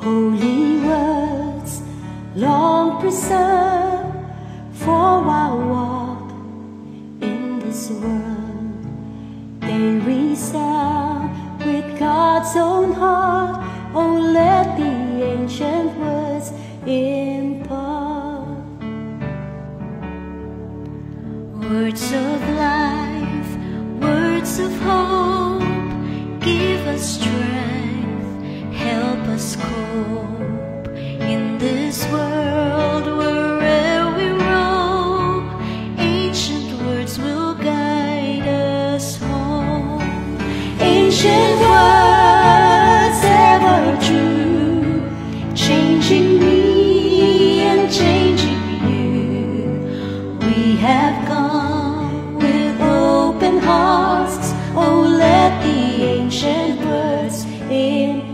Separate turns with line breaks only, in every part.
holy words, long preserved for our walk in this world. They resound with God's own heart. Oh, let the ancient words impart. Words of life, words of hope, give us strength, help us cope in this world wherever we roam. Ancient words will guide us home. Ancient words, ever true, changing me and changing you. We have come with open hearts. Oh, let the ancient words impart.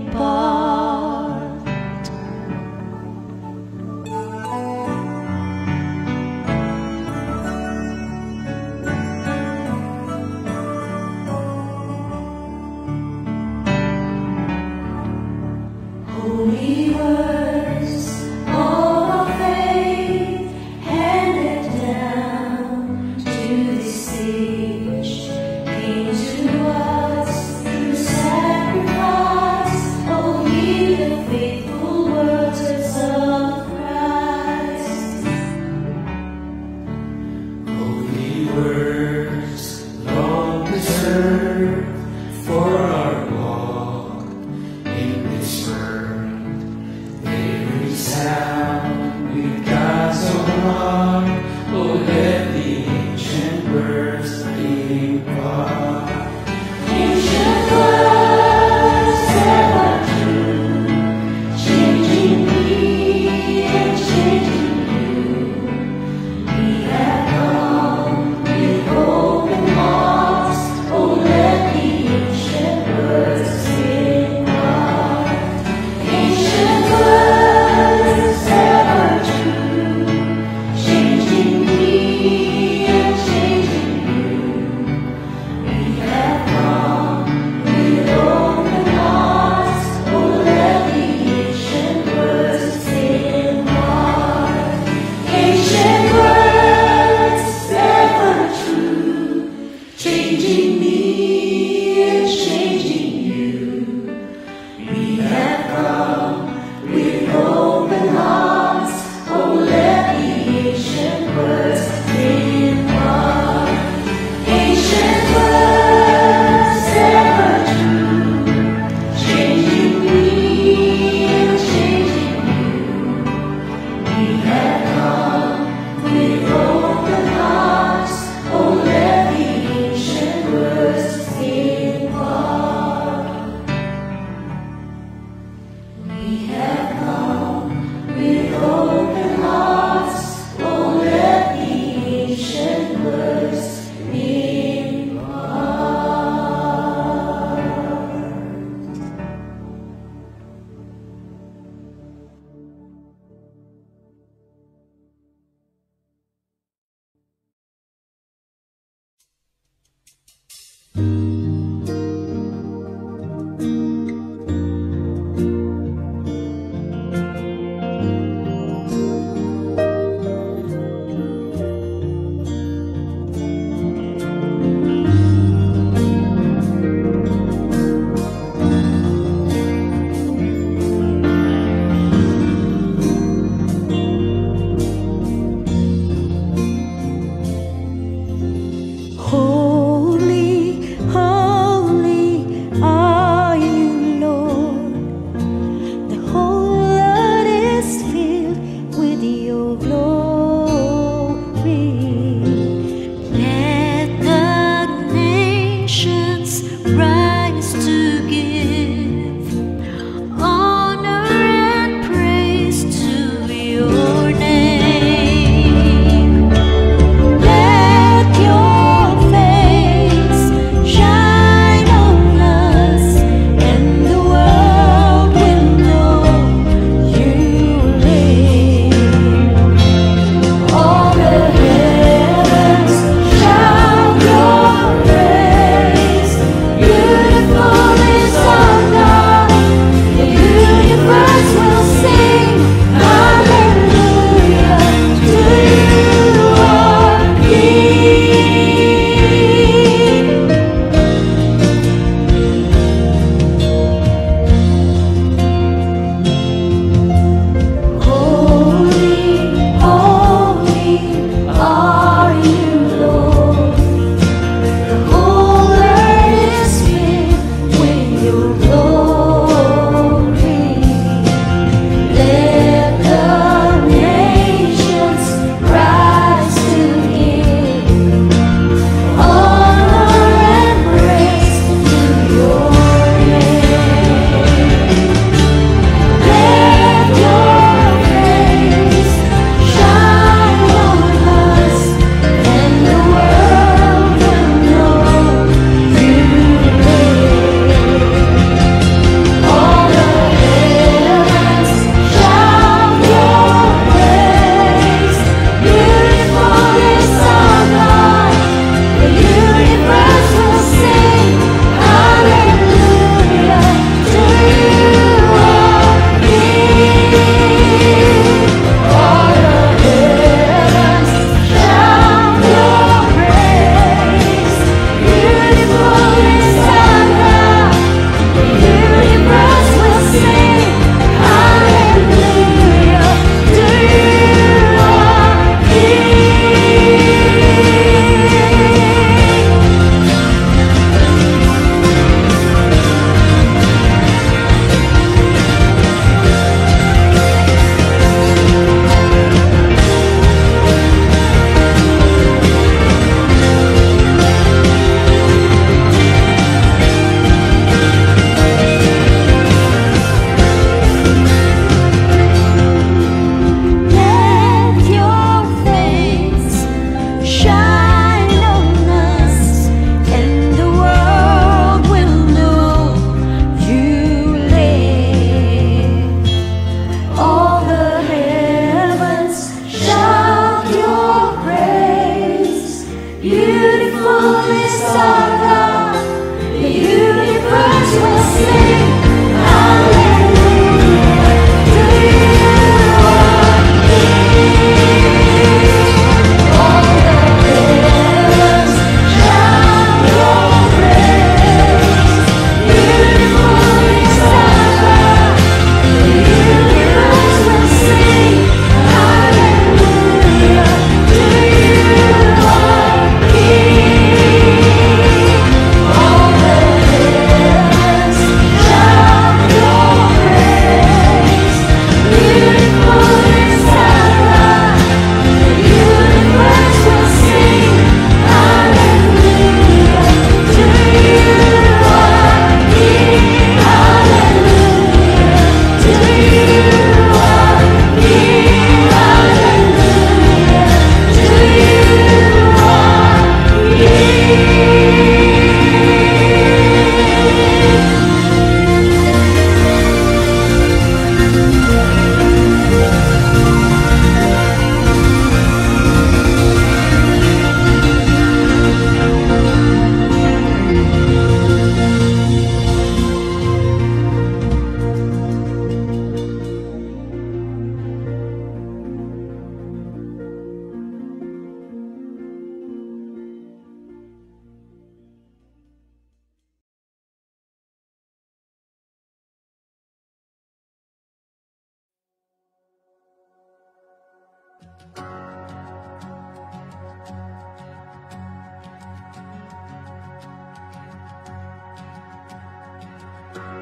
Holy words, all of faith, handed down to this age, came to us through sacrifice. Oh, hear the faithful words of Christ.
Holy words, long preserved for our walk in this world. They resound with God's own heart. Oh, let the ancient words impart.
Ancient words, ever true, changing me and changing you. We have come with open hearts. Oh, let the ancient words impart. Ancient words, ever true, changing me and changing you. We have come with open hearts. Oh, let the ancient words impart. Ancient words, ever true, changing me and changing you. We have come with open hearts. Oh, let the ancient words impart. Ancient words, ever true, changing me and changing you. We have come with open hearts. Oh, let the ancient words impart.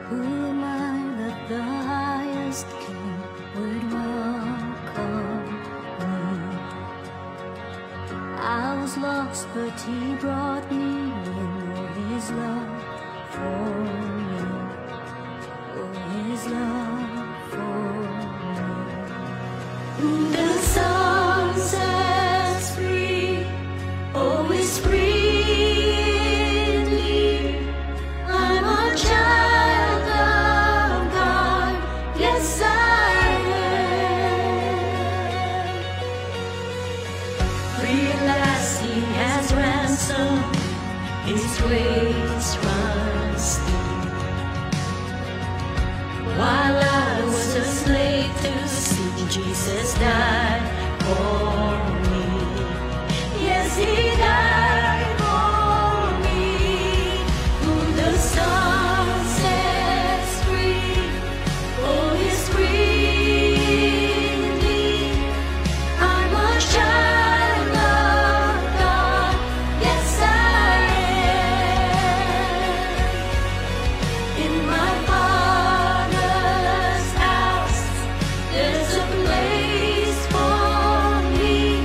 Who am I that the highest King would welcome me? I was lost, but He brought me in. Oh, His love for me. Oh, His love for me. The sun sets free. Oh, it's free indeed. I'm a child of God. Yes, I am. Free at last, He has ransomed. His grace runs deep. While I was a slave to sin, Jesus died for me. Yes, He died for me. Whom the Son sets free, oh, He's free indeed. I'm a child of God. Yes, I am. In my Father's house, there's a place for me.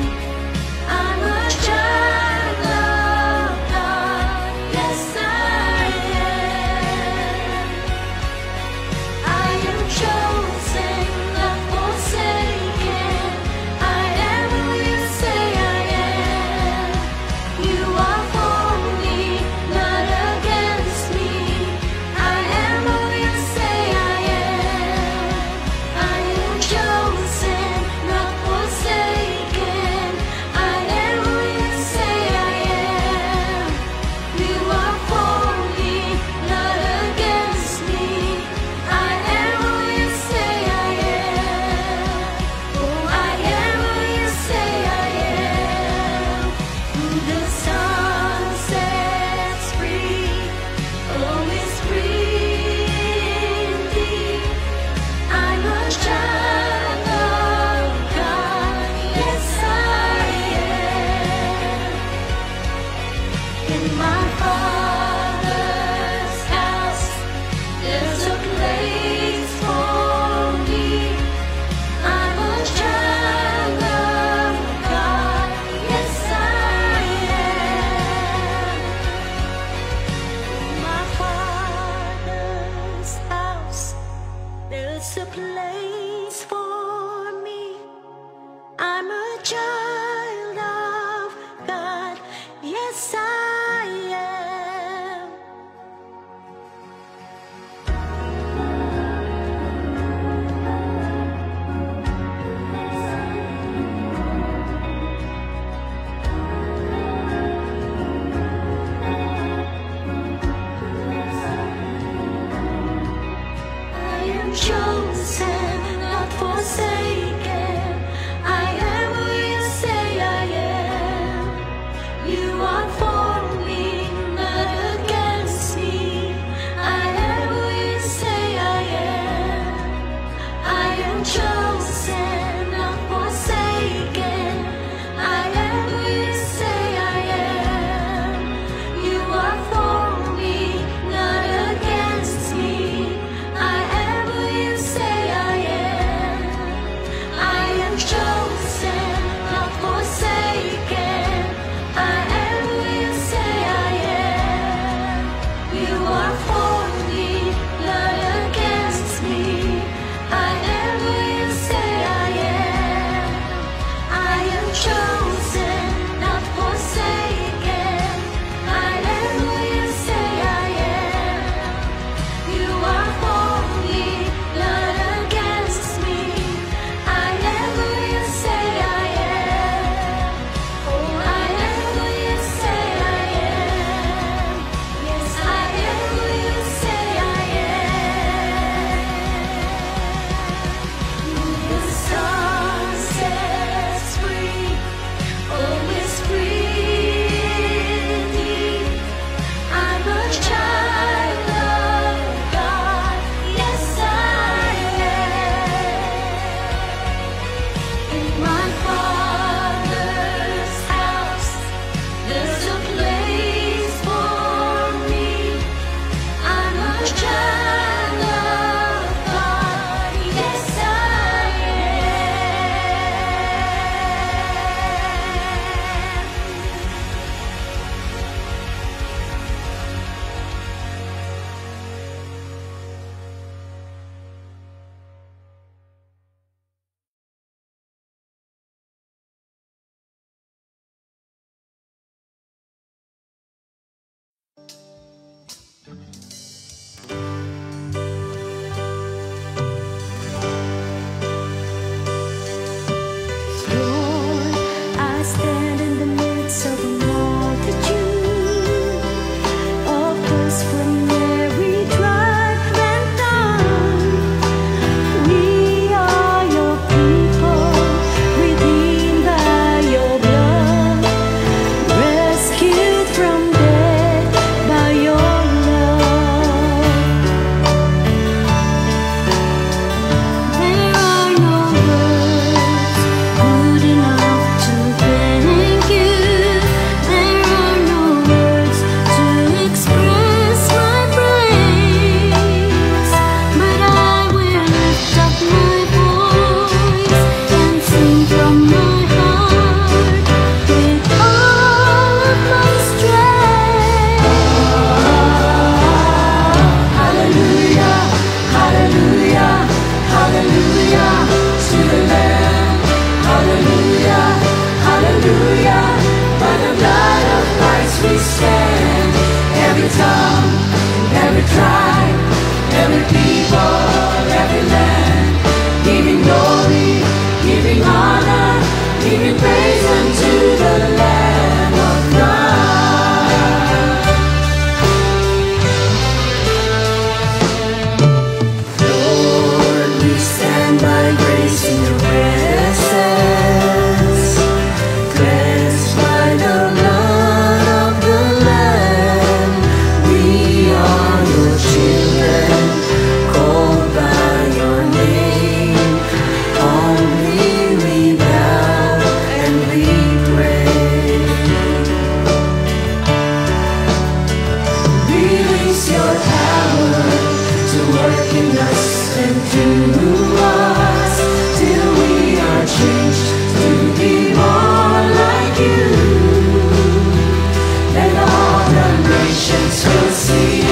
nations will see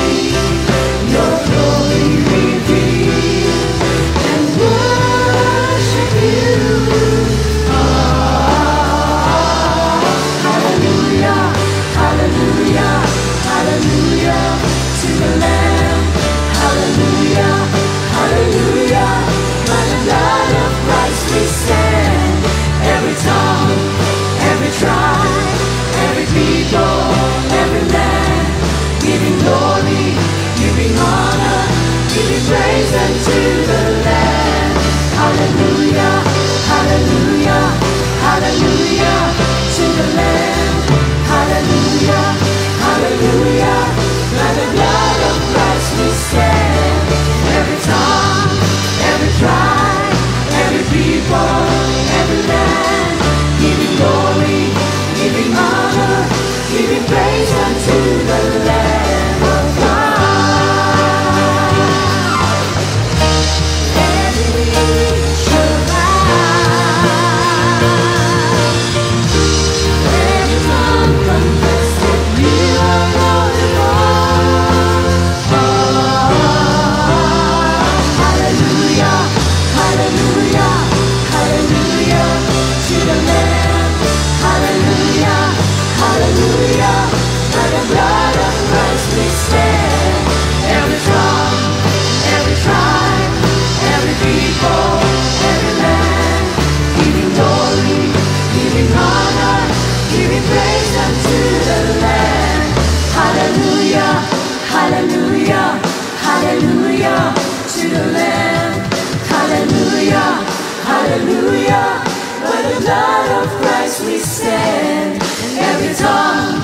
your glory revealed and worship you. Hallelujah, hallelujah, hallelujah to the Lamb. Hallelujah, hallelujah. By the blood of Christ we stand. Every tongue, every tribe, every people, every land, giving glory, giving honor, giving praise unto the Lamb. Hallelujah, hallelujah, hallelujah to the Lamb. Hallelujah, hallelujah. By the blood of Christ we stand. Every tongue, every tribe, every people, every land, giving glory, giving honor, giving praise unto the Lamb of God. Every knee shall bow, every tongue confess that you are Lord of all. Hallelujah, hallelujah, hallelujah to the Lamb. Hallelujah, hallelujah. By the blood of Christ we stand. Every tongue, every tribe, every people, every land, giving glory, giving honor, giving praise unto the Lamb. Hallelujah, hallelujah, hallelujah to the Lamb. Hallelujah, hallelujah. By the blood of Christ we stand. Every tongue,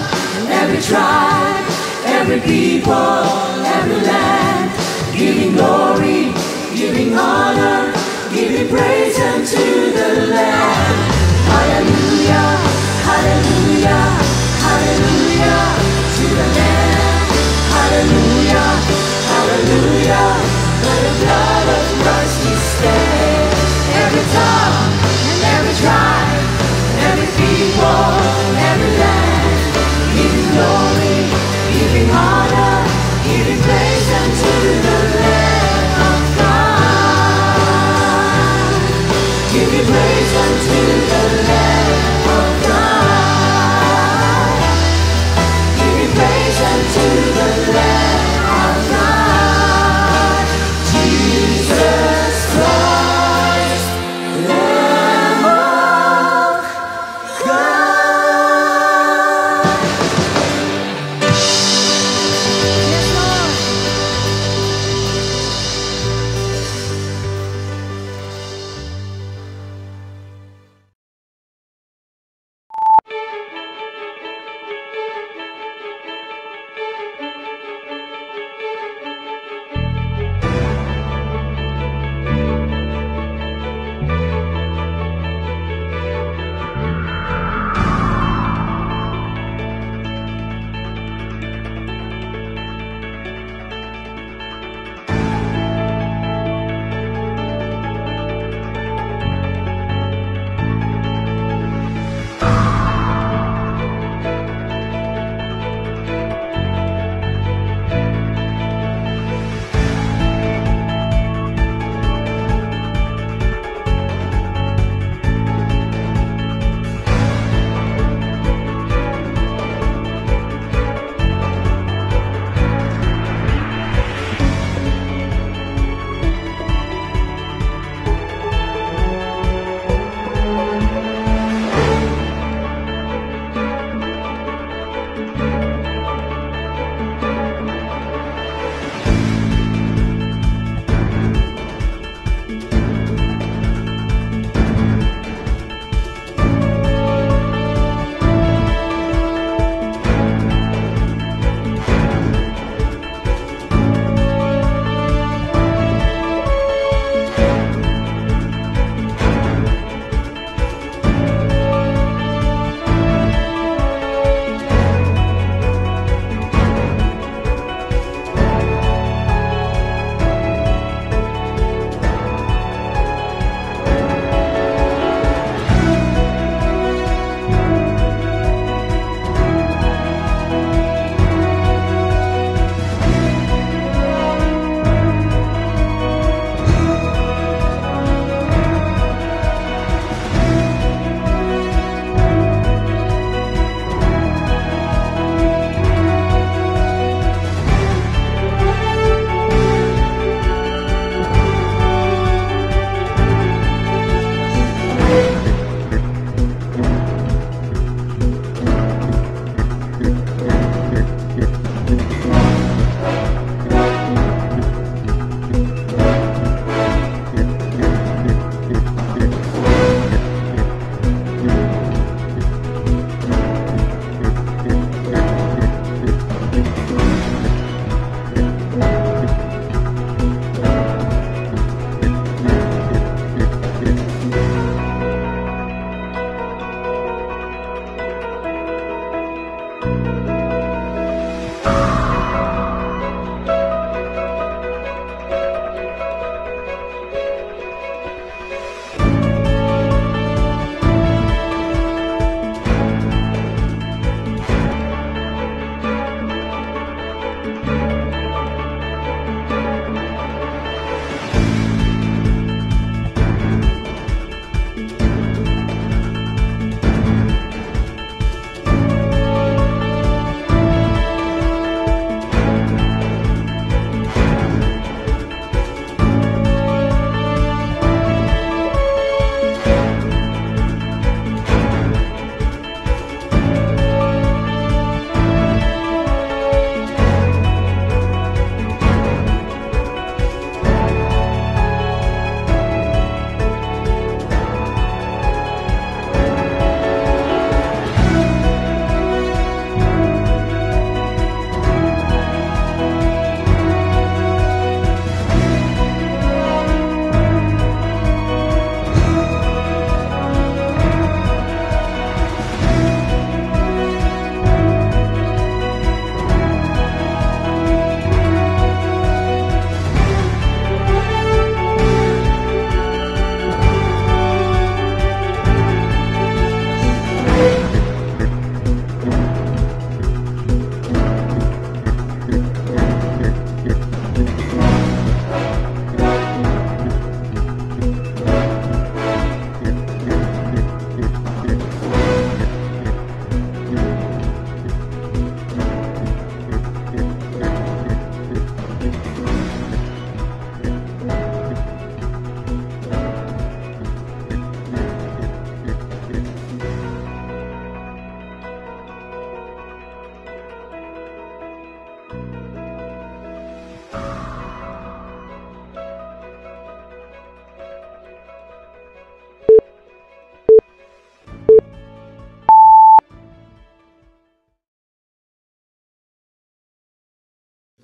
every tribe, every people, every land, giving glory, giving honor, giving praise unto the Lamb. Hallelujah, hallelujah, hallelujah to the Lamb. Hallelujah, hallelujah. By the blood of Christ we stand. Every tongue, every tribe, every people, every land, giving glory, giving honor, giving praise unto the Lamb of God. Giving praise unto the Lamb of God.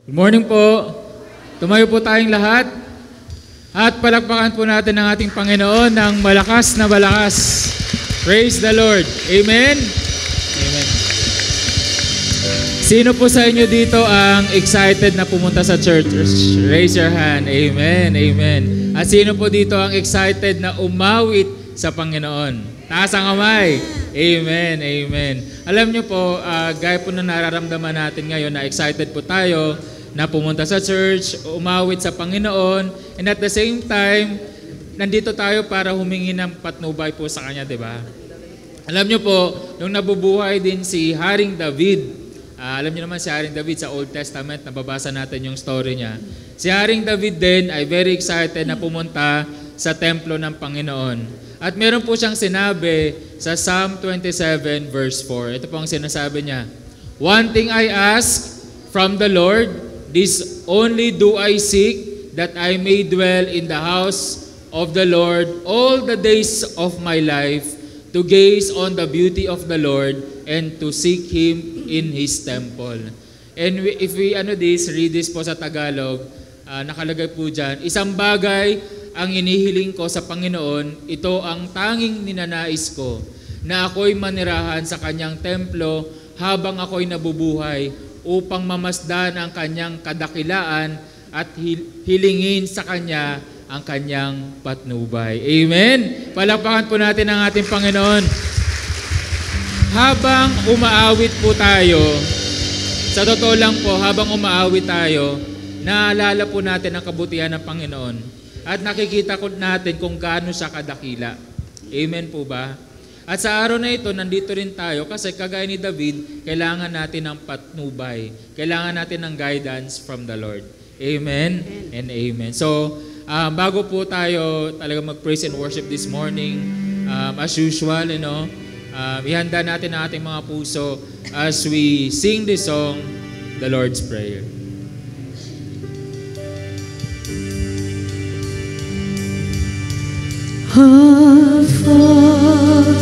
Good morning po. Tumayo po tayong lahat at palakpakan po natin ang ating Panginoon ng malakas na malakas. Praise the Lord. Amen? Amen. Sino po sa inyo dito ang excited na pumunta sa church? Raise your hand. Amen. Amen. At sino po dito ang excited na umawit sa Panginoon? Taas ang kamay. Amen. Amen. Alam niyo po, gaya po na nararamdaman natin ngayon na excited po tayo na pumunta sa church, umawit sa Panginoon, and at the same time, nandito tayo para humingi ng patnubay po sa Kanya, di ba? Alam niyo po, nung nabubuhay din si Haring David, alam niyo naman si Haring David sa Old Testament, nababasa natin yung story niya. Si Haring David din ay very excited na pumunta sa templo ng Panginoon. At meron po siyang sinabi sa Psalm 27 verse 4. Ito po ang sinasabi niya. One thing I ask from the Lord, this only do I seek, that I may dwell in the house of the Lord all the days of my life, to gaze on the beauty of the Lord and to seek Him in His temple. And if we read this po sa Tagalog, nakalagay po dyan, isang bagay ang inihiling ko sa Panginoon, ito ang tanging ninanais ko, na ako'y manirahan sa Kanyang templo habang ako'y nabubuhay, upang mamasdan ang Kanyang kadakilaan at hilingin sa Kanya ang Kanyang patnubay. Amen? Palakpakan po natin ang ating Panginoon. Habang umaawit po tayo, sa totoo lang po, habang umaawit tayo, naalala po natin ang kabutihan ng Panginoon at nakikita ko natin kung gaano siya kadakila. Amen po ba? At sa araw na ito, nandito rin tayo kasi kagaya ni David, kailangan natin ng patnubay. Kailangan natin ng guidance from the Lord. Amen and amen. So, bago po tayo talaga mag-praise and worship this morning, as usual, ihanda natin ang ating mga puso as we sing this song, The Lord's Prayer.
Our Father,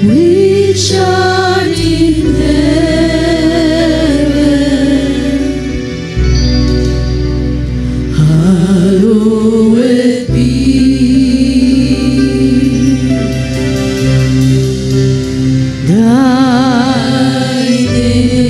which art in heaven, hallowed be thy name.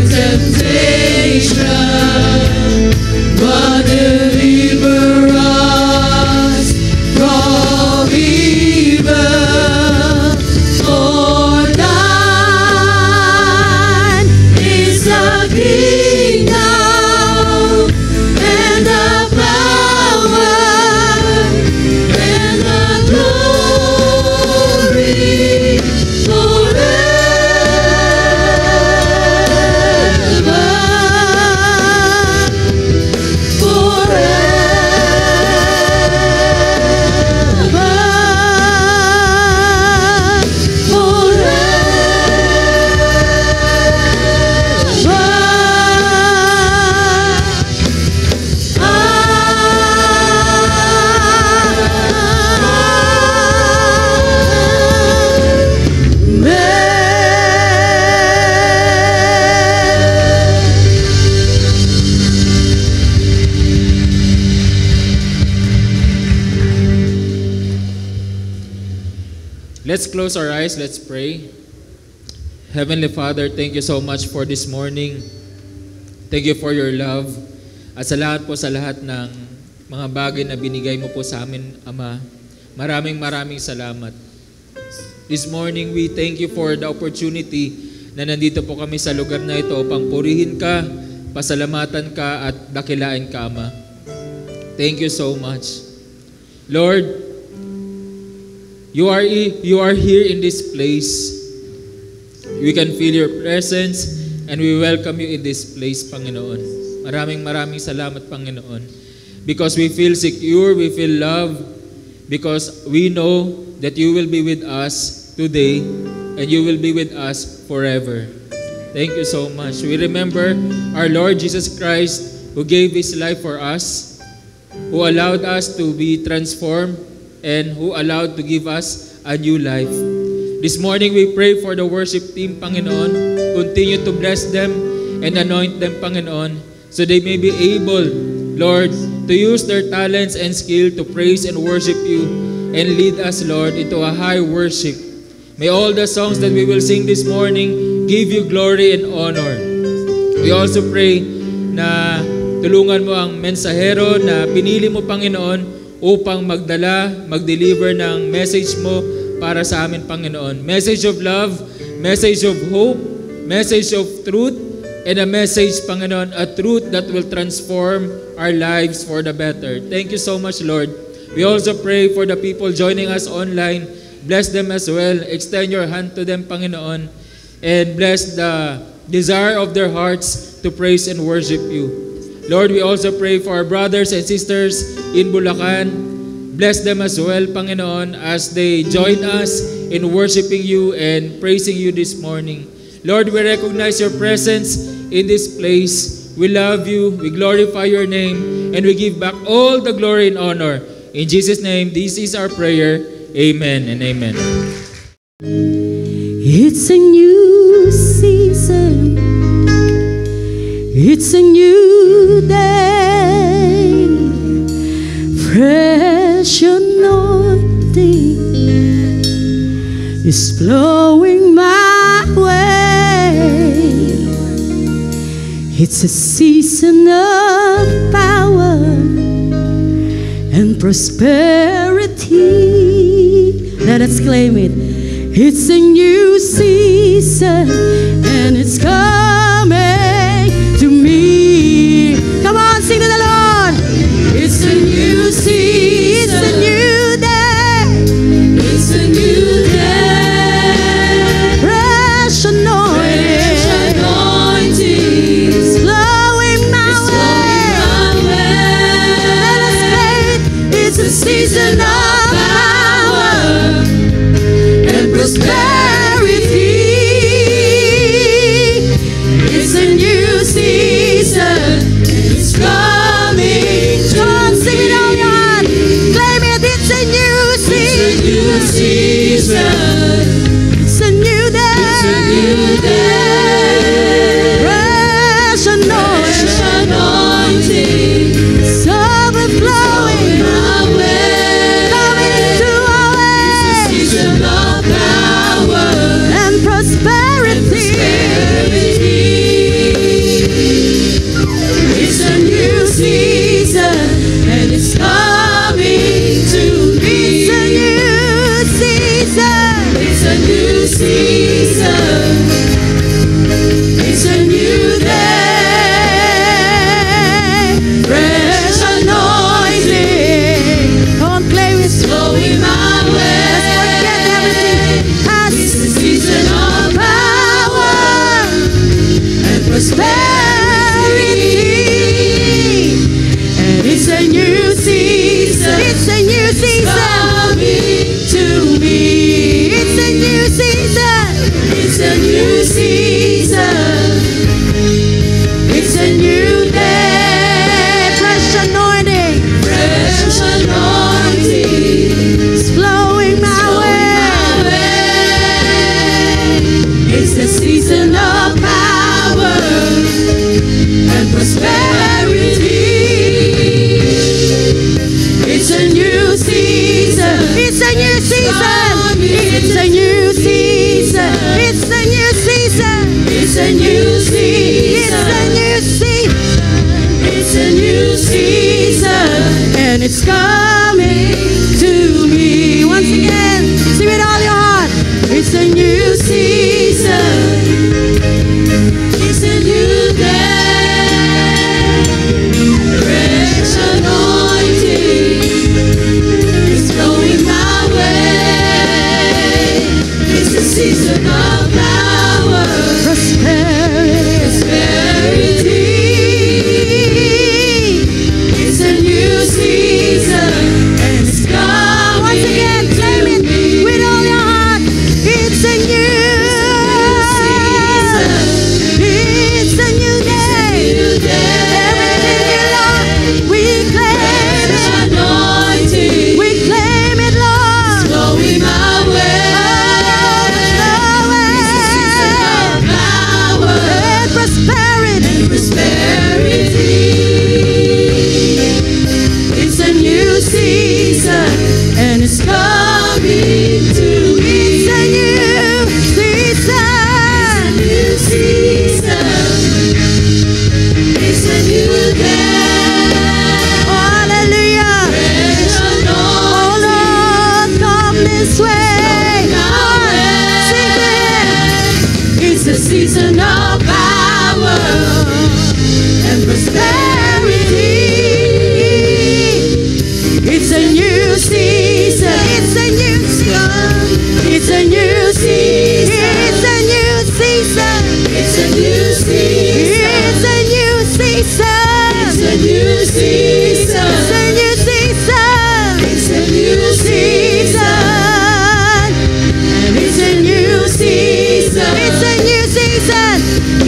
temptation, but deliver us from evil. For thine is the kingdom and the power and the glory
Let's close our eyes. Let's pray. Heavenly Father, thank you so much for this morning. Thank you for your love. At sa lahat ng mga bagay na binigay mo po sa amin, Ama, maraming salamat. This morning, we thank you for the opportunity na nandito po kami sa lugar na ito upang purihin ka, pasalamatan ka, at dakilain ka, Ama. Thank you so much. Lord, you are here in this place. We can feel your presence and we welcome you in this place, Panginoon. Maraming salamat, Panginoon. Because we feel secure, we feel loved, because we know that you will be with us today and you will be with us forever. Thank you so much. We remember our Lord Jesus Christ, who gave His life for us, who allowed us to be transformed, and who allowed to give us a new life. This morning, we pray for the worship team, Panginoon. Continue to bless them and anoint them, Panginoon, so they may be able, Lord, to use their talents and skill to praise and worship you and lead us, Lord, into a high worship. May all the songs that we will sing this morning give you glory and honor. We also pray na tulungan mo ang mensahero na pinili mo, Panginoon, upang mag-deliver ng message mo para sa amin, Panginoon. Message of love, message of hope, message of truth, and a message, Panginoon, a truth that will transform our lives for the better. Thank you so much, Lord. We also pray for the people joining us online. Bless them as well. Extend your hand to them, Panginoon, and bless the desire of their hearts to praise and worship you. Lord, we also pray for our brothers and sisters in Bulacan. Bless them as well, Panginoon, as they join us in worshiping you and praising you this morning. Lord, we recognize your presence in this place. We love you, we glorify your name, and we give back all the glory and honor. In Jesus' name, this is our prayer. Amen and amen.
It's a new season. It's a new day. Fresh anointing is flowing my way. It's a season of power and prosperity. Let us claim it. It's a new season and it's coming to me. Come on, sing to the Lord. It's a new season, a new day. It's a new day. Fresh anointing, is flowing my way. Let us faith. It's a season of power and prosperity. It's a new prosperity. And it's a new season. It's a new season to me. It's a new season. It's a new season. It's a new day. Fresh anointing. Fresh anointing. It's flowing my way. It's the season of power and prosperity. It's a new season. It's a new season. It's a new season. It's a new season. It's a new season. It's a new season. And it's coming to me. Once again, sing with all your heart. It's a new season. It's a new day. Fresh anointing is flowing my way. It's a season of power, prosperity. It's a new season, and it's coming. Once again, claim it with all your heart. It's a new season. It's a new day. Everything you love, we claim it. Anointing. We claim it, Lord. It's flowing my way. Power and prosperity. It's a new season, and it's coming to me. It's a new season. It's a new day. Hallelujah. Oh Lord, come this way. Sing it. It's a season of power and prosperity. It's a new season. It's a new season. It's a new season. It's a new season. It's a new season. It's a new season. It's a new season. It's a new season. It's a new season. It's a new season.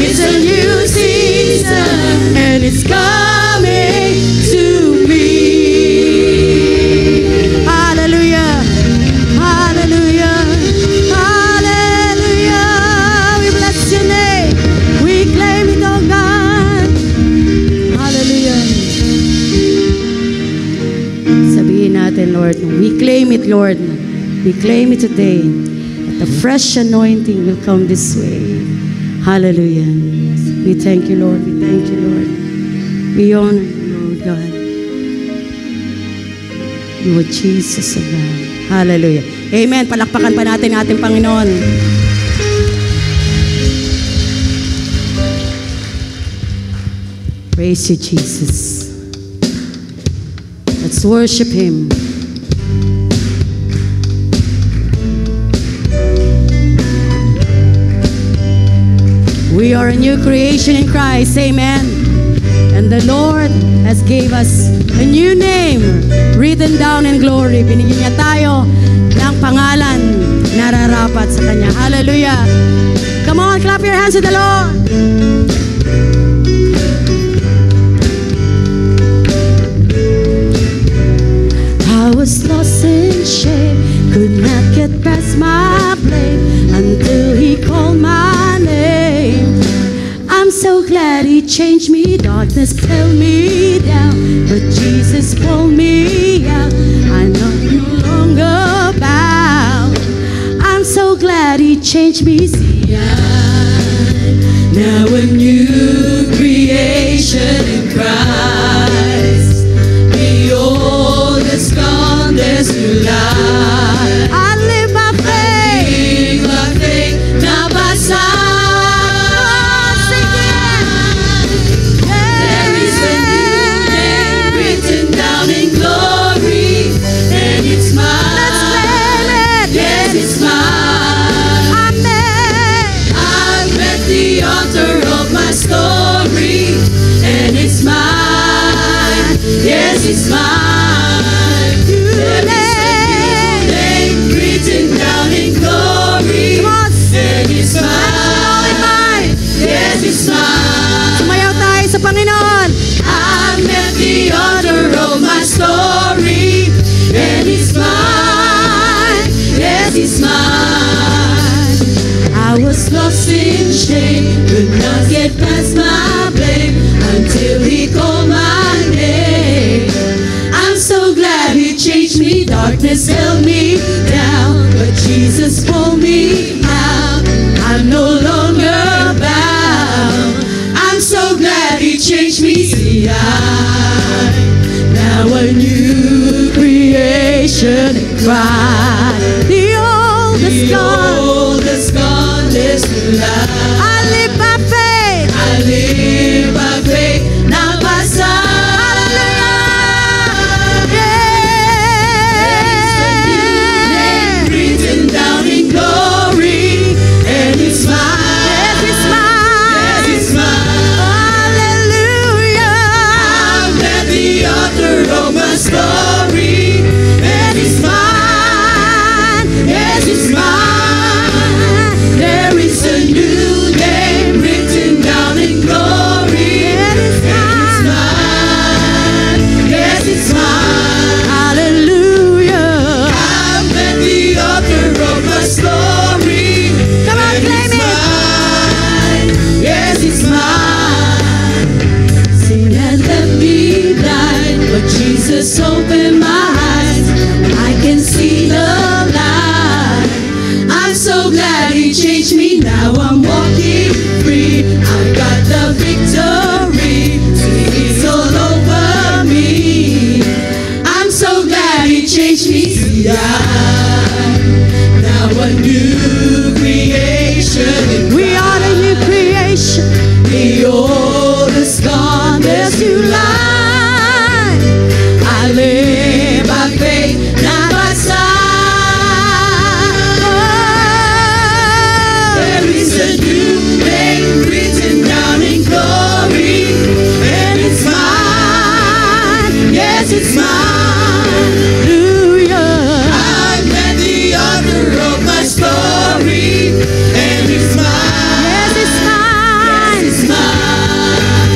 It's a new season. And it's coming to me. Hallelujah. Hallelujah. Hallelujah. We bless your name. We claim it, oh God. Hallelujah. Sabihin natin, Lord, we claim it, Lord. We claim it today. That the fresh anointing will come this way. Hallelujah. We thank you, Lord. We thank you, Lord. We honor you, Lord God. You are Jesus of God. Hallelujah. Amen. Palakpakan pa natin ating Panginoon. Praise you, Jesus. Let's worship Him. We are a new creation in Christ. Amen. And the Lord has gave us a new name written down in glory. Binigyan niya tayo ng pangalan na nararapat sa Kanya. Hallelujah. Come on, clap your hands to the Lord. I was lost in shame, could not get past my blame until He called my name. I'm so glad He changed me. Darkness held me down, but Jesus pulled me out. I'm no longer bound. I'm so glad He changed me. See, I'm now a new creation in Christ. The old is gone, there's new life. I live by faith, not by sight. There is a new name written down in glory, and it's mine. Let's claim it. Yes, it's mine. I'm at the altar of my story. is mine. There is a new name written down in glory. And it's mine. Yes, it's mine.
Sumayaw tayo sa Panginoon.
I met the author of my story. And it's mine. Yes, it's mine. I was lost in shame, could not get past my blame until he called my name. I'm so glad he changed me. Darkness held me down, but Jesus pulled me out. I'm no longer bound. I'm so glad he changed me. See, I'm now a new creation in Christ. The old is gone, there's new life.
I live by faith.
I live by faith, not by sight. Written down in glory, and it's mine.
Yes, it's mine.
Yes, it's mine.
Hallelujah.
I met the author of my story, and it's mine. Yes, it's mine. There is a new name written down in glory, and it's mine. Yes, it's mine.
Hallelujah.
I met the author of my story.
Come on,
and
claim
it's
it.
mine. Yes, it's mine. Sin had left me blind, but Jesus opened my eyes. I can see the light. I'm so glad he changed me. Now I'm walking free. I've got the victory. See, it's all over me. I'm so glad he changed me. See, I'm now a new creation in
We are the new creation.
the old is gone, there's new life. I live by faith, not by sight. There is a new name written down in glory, and it's mine. Yes, it's mine.
Hallelujah.
I met the author of my story, and it's mine.
Yes, it's mine.
It's mine.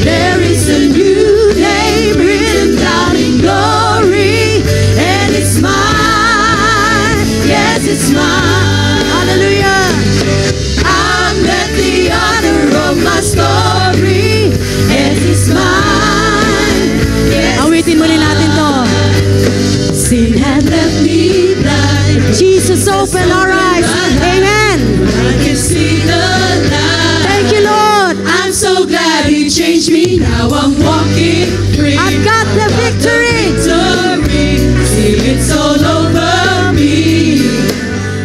There is a new name written down in glory, and it's mine. Yes, it's mine.
Hallelujah.
I met the author of my story, and it's mine. Yes,
Awitin muli natin to.
sin had left me blind.
Jesus open our eyes. Amen.
I can see the light.
Thank you, Lord.
I'm so glad he changed me. Now I'm walking free.
I've got the victory.
See, it's all over me.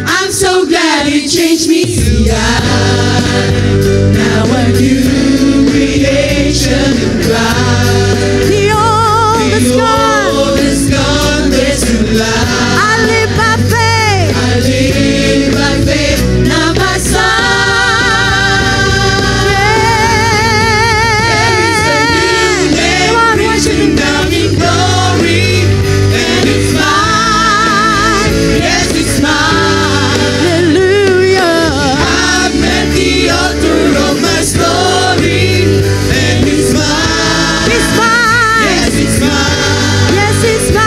I'm so glad he changed me. See, I'm now a new creation in Christ.
The old is
The
gone.
old is gone, there's new life.
I live by faith.
I live by faith, not by sight.
Come on, worship Him.
Down in glory, and it's mine. Yes, it's mine.
Hallelujah.
I met the author of my story, and it's mine.
It's mine.
Yes, it's mine.
Yes, it's
There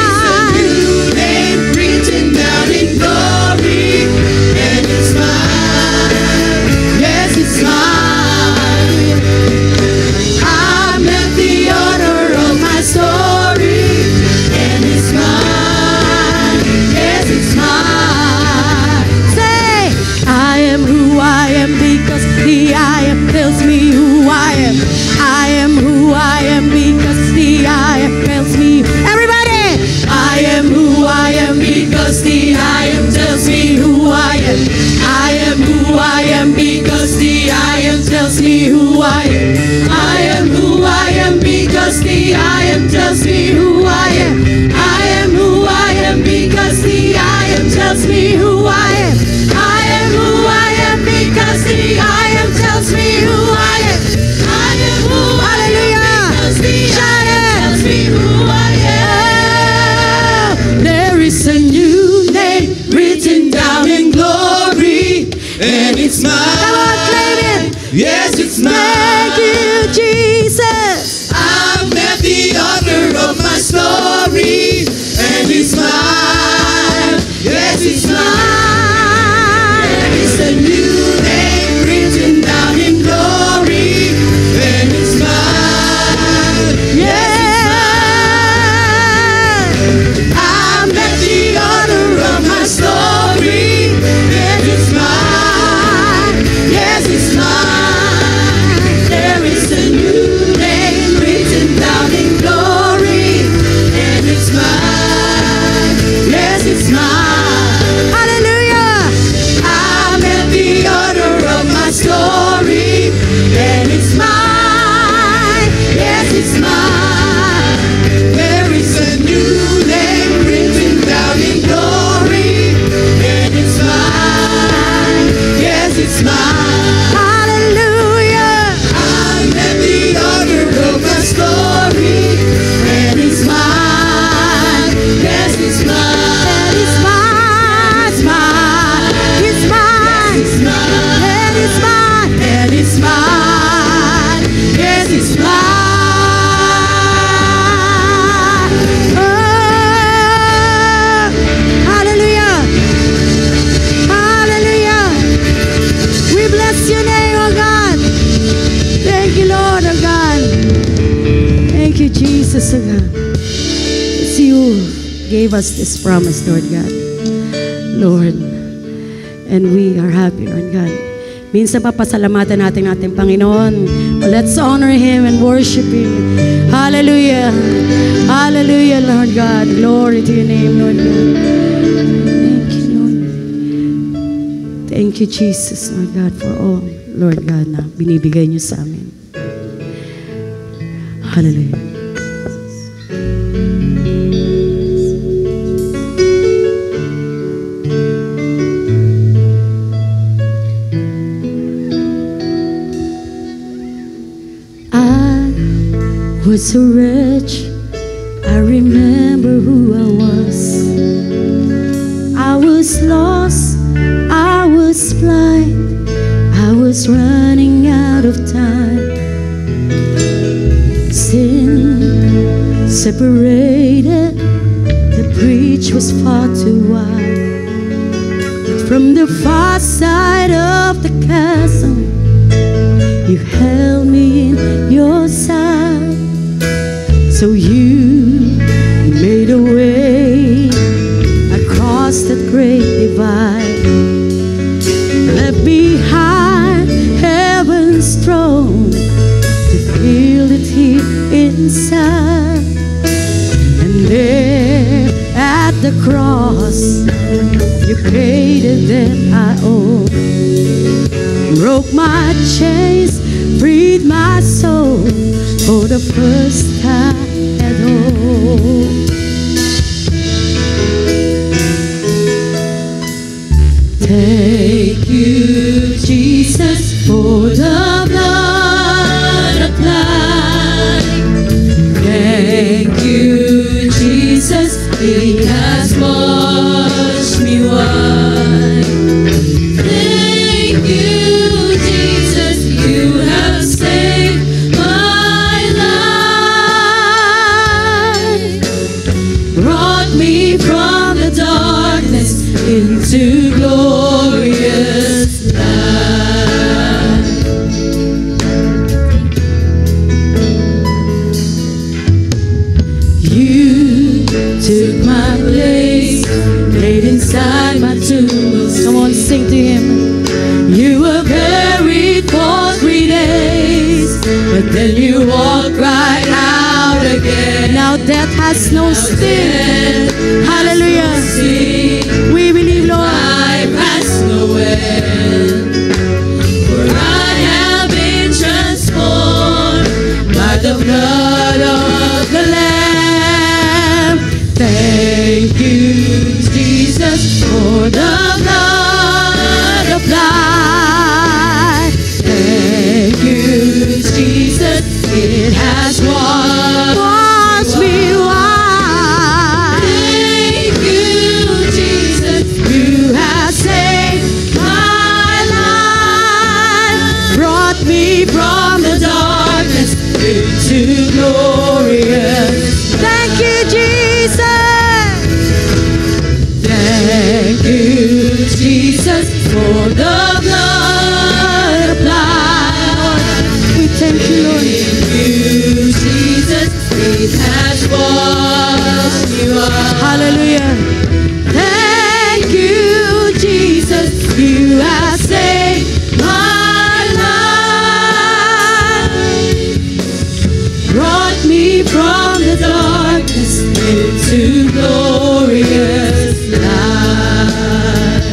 is a
mine.
new name written down in glory, and it's mine. Yes, it's mine. I met the author of my story, and it's mine. Yes, it's mine.
Say, I am who I am because the I am tells me who I am. I am who I am because the I am tells me. Everybody,
I am who I am because the I am tells me who I am. I am who I am because the I am tells me who I am. I am who I am because the I am tells me who I am. I am who I am because the I am tells me who I am. I am who I am because the I am tells me who I am. I am who I am
Hallelujah.
because the I am
Shout it.
tells me who Lord, oh God. Thank you, Jesus, oh God. It's you gave us this promise, Lord God. Lord, and we are happy, Lord God. Minsan papasalamatan natin ating Panginoon. Let's honor Him and worship Him. Hallelujah. Hallelujah, Lord God. Glory to your name, Lord God. Thank you, Lord. Thank you, Jesus, Lord God, for all, Lord God, na binibigay niyo sa amin. Hallelujah. Was so rich, I remember who I was. I was lost, I was blind, I was running out of time. Sin separated, the breach was far too wide. But from the far side of the chasm, you held me in your side. So you made a way across that great divide, left behind heaven's throne to feel it here inside. And there at the cross, you paid a debt I owe, broke my chains, freed my soul for the first time at all. Thank you, Jesus, for the blood applied. Thank you, Jesus, it has washed me white. Thank you, Jesus, you have saved my life. Brought me from the darkness into glorious light. You took my place, laid inside my tomb. Someone sing to Him. You were buried for 3 days, but then you walked right out again. Now death has no sting. Hallelujah. We believe, Lord. Life has no end. For I have been transformed by the blood of the Lamb. Thank you, Jesus, for the blood applied. Thank you, Jesus, it has washed me white. Thank you, Jesus, you have saved my life. Brought me from the darkness into glorious. Thank you, Jesus. Thank you, Jesus, for the blood applied. We thank you, Lord. Thank you, Jesus, it has washed me white. Hallelujah. Thank you, Jesus, you have saved my life. Brought me from the darkness into glorious light.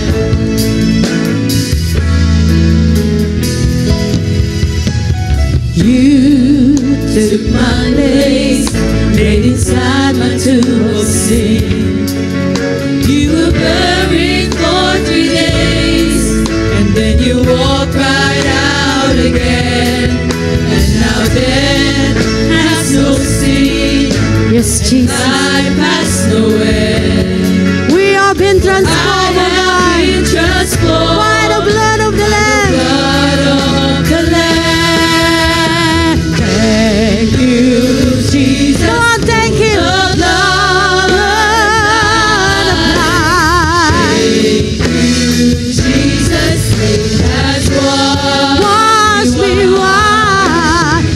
You took my place, laid inside my tomb of sin. You were buried for 3 days, and then you walked right out again. And now death has no sting. Yes, Jesus. Life has no end. We have been transformed by the blood of the Lamb. Thank you, Jesus. Come on, thank Him. The blood applied. Thank you, Jesus. It has washed me white.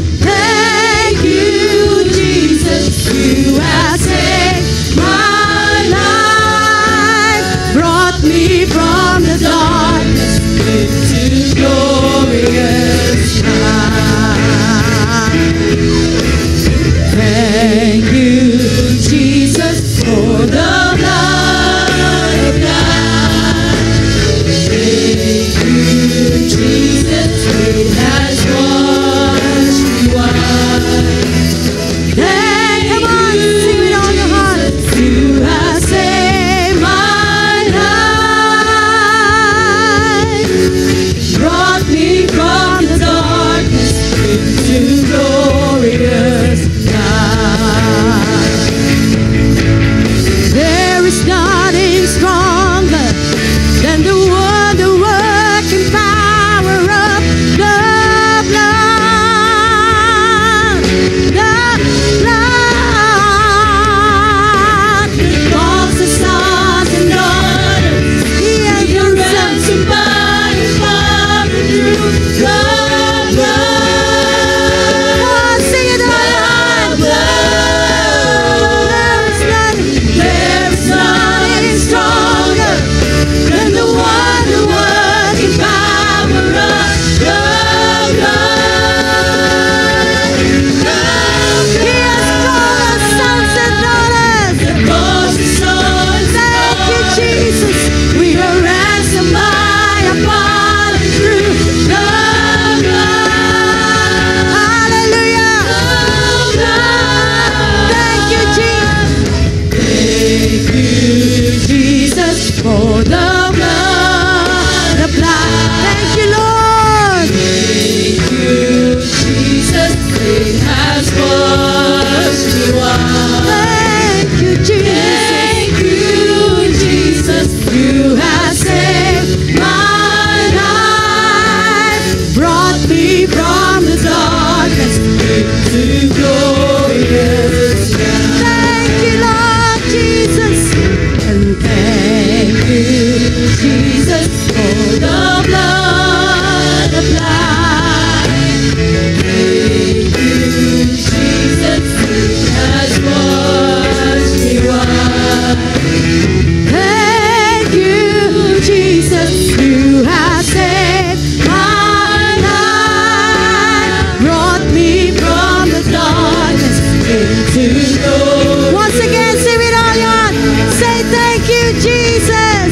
to glory. Once again, sing it all out. Say thank you, Jesus.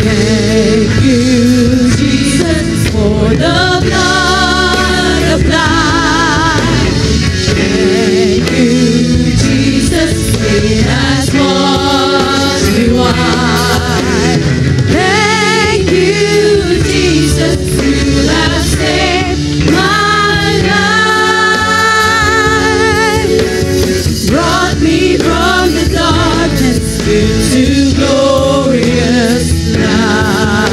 Thank you, Jesus, for the blood applied. Thank you, Jesus, it has washed me white. Thank you, Jesus, you have saved my life. Brought me from the darkness into glorious light.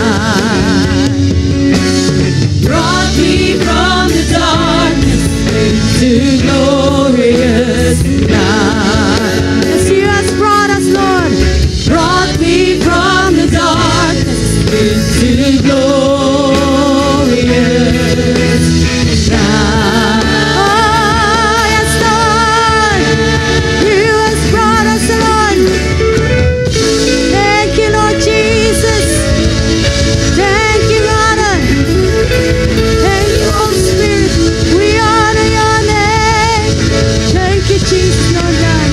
Brought me from the darkness into glorious light. Yes, you has brought us, Lord. Brought me from the darkness into glorious light. Oh, yes, Lord. You has brought us, Lord. Thank you, Lord Jesus. Thank you, Father. Thank you, Holy Spirit. We honor your name. Thank you, Jesus, Lord God.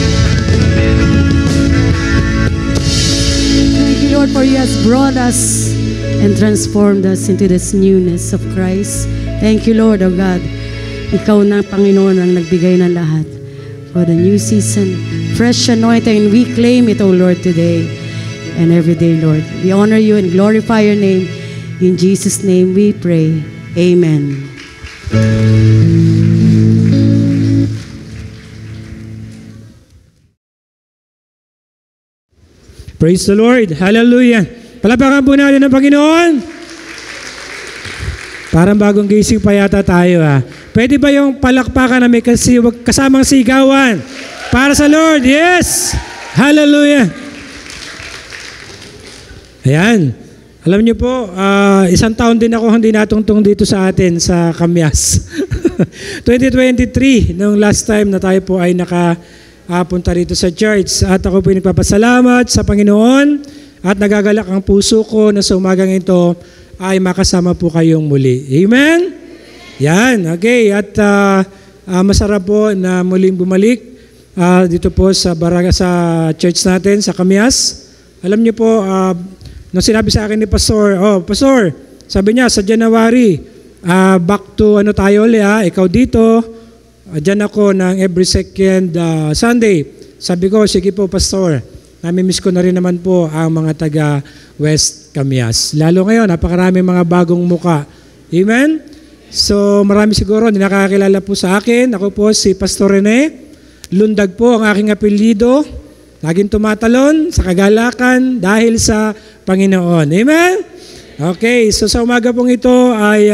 Thank you, Lord, for you has brought us and transformed us into this newness of Christ. Thank you, Lord, oh God. Ikaw na, Panginoon, ang nagbigay ng lahat for the new season. Fresh anointing, and we claim it, oh Lord, today and every day, Lord. We honor you and glorify your name. In Jesus' name we pray. Amen.
Praise the Lord. Hallelujah. Palapakan po natin ang Panginoon. Parang bagong gising pa yata tayo ha. Pwede ba yung palakpakan na may kasamang sigawan? Para sa Lord. Yes. Hallelujah. Ayan. Alam niyo po, isang taon din ako hindi natungtong dito sa atin sa Kamyas. 2023, nung last time na tayo po ay nakapunta rito sa church. At ako po ay nagpapasalamat sa Panginoon at nagagalak ang puso ko na sa umagang ito ay makasama po kayong muli. Amen? Yan, okay. At masarap po na muling bumalik dito po sa church natin, sa Kamyas. Alam niyo po, nung sinabi sa akin ni Pastor, Pastor, sabi niya sa January, back to tayo ulit ikaw dito, dyan ako ng every second Sunday. Sabi ko, sige po Pastor, nami-miss ko na rin naman po ang mga taga West Kamyas. Lalo ngayon, napakaraming mga bagong muka. Amen? So marami siguro hindi nakakilala po sa akin. Ako po si Pastor Rene. Lundag po ang aking apelyido. Laging tumatalon sa kagalakan dahil sa Panginoon. Amen? Okay, so sa umaga pong ito ay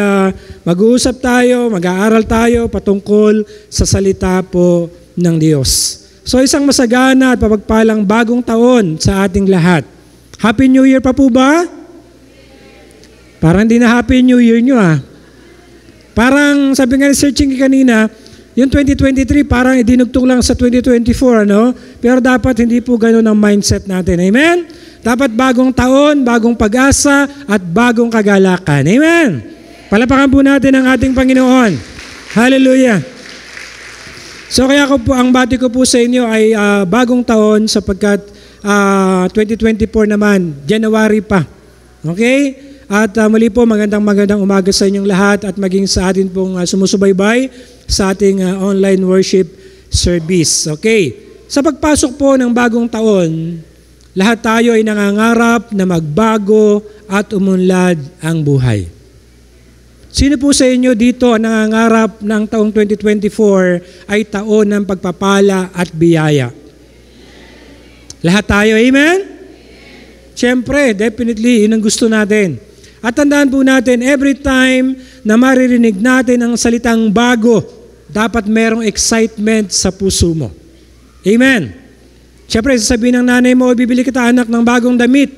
mag-uusap tayo, mag-aaral tayo patungkol sa salita po ng Diyos. So isang masagana at papagpalang bagong taon sa ating lahat. Happy New Year pa po ba? Parang hindi na Happy New Year nyo Parang sabi nga ni searching kanina, yung 2023 parang idinugtong lang sa 2024, Pero dapat hindi po gano'n ang mindset natin. Amen? Dapat bagong taon, bagong pag-asa, at bagong kagalakan. Amen? Palapakan po natin ang ating Panginoon. Hallelujah! So kaya ang bati ko po sa inyo ay bagong taon sapagkat 2024 naman, January pa. Okay? At muli po, magandang umaga sa inyong lahat at maging sa atin pong sumusubaybay sa ating online worship service. Okay? Sa pagpasok po ng bagong taon, lahat tayo ay nangangarap na magbago at umunlad ang buhay. Sino po sa inyo dito ang nangangarap ng taong 2024 ay taon ng pagpapala at biyaya? Lahat tayo, amen? Siyempre, definitely, yun ang gusto natin. At tandaan po natin, every time na maririnig natin ang salitang bago, dapat merong excitement sa puso mo. Amen? Siyempre, sasabihin ng nanay mo, bibili kita anak ng bagong damit.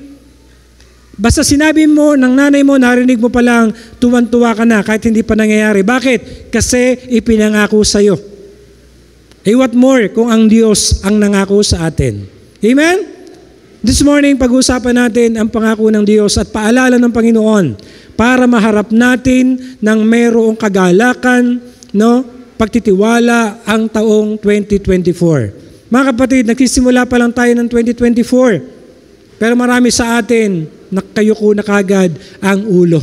Basta sinabi mo ng nanay mo, narinig mo palang tuwan-tuwa ka na kahit hindi pa nangyayari. Bakit? Kasi ipinangako sa'yo. What more kung ang Diyos ang nangako sa atin? Amen? This morning, pag-uusapan natin ang pangako ng Diyos at paalala ng Panginoon para maharap natin ng mayroong kagalakan, pagtitiwala ang taong 2024. Mga kapatid, nagsisimula pa lang tayo ng 2024. Pero marami sa atin, nakayuko na kagad ang ulo.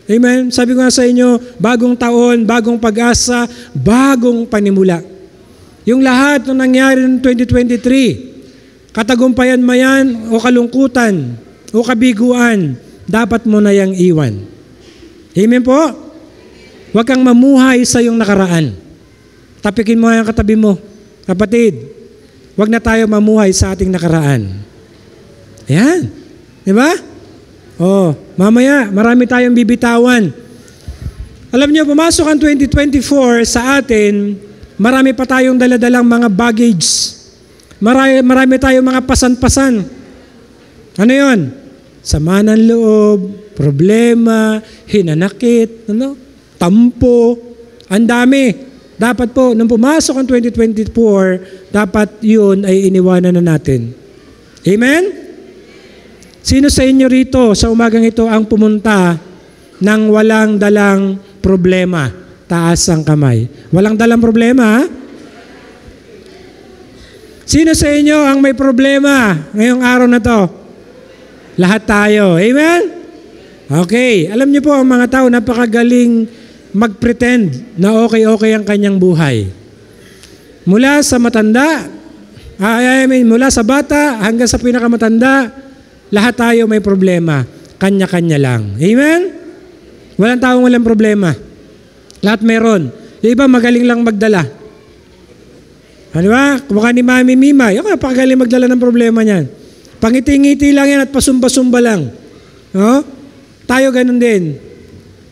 Amen? Sabi ko nga sa inyo, bagong taon, bagong pag-asa, bagong panimula. Yung lahat ng nangyari ng 2023, katagumpayan man yan, o kalungkutan, o kabiguan, dapat mo na yang iwan. Amen po? Huwag kang mamuhay sa iyong nakaraan. Tapikin mo ang katabi mo. Kapatid, huwag na tayo mamuhay sa ating nakaraan. Ayan. Di ba? Mamaya, marami tayong bibitawan. Alam niyo, pumasok ang 2024 sa atin, marami pa tayong daladalang mga baggage. Marami tayong mga pasan-pasan. Ano yon? Sama ng loob, problema, hinanakit, tampo, ang dami. Dapat po, nung pumasok ang 2024, dapat yun ay iniwanan na natin. Amen? Sino sa inyo rito sa umagang ito ang pumunta ng walang dalang problema? Taas ang kamay. Walang dalang problema, ha? Sino sa inyo ang may problema ngayong araw na to? Lahat tayo. Amen? Okay. Alam niyo po, ang mga tao napakagaling mag-pretend na okay ang kanyang buhay. Mula sa matanda, mula sa bata hanggang sa pinakamatanda, lahat tayo may problema. Kanya-kanya lang. Amen? Walang taong walang problema. Lahat meron. Yung iba magaling lang magdala. Ano ba? Kumukha ni Mami Mimay. Ako napakagaling magdala ng problema niyan. Pangiti-ngiti lang yan at pasumba-sumba lang. No? Tayo ganun din.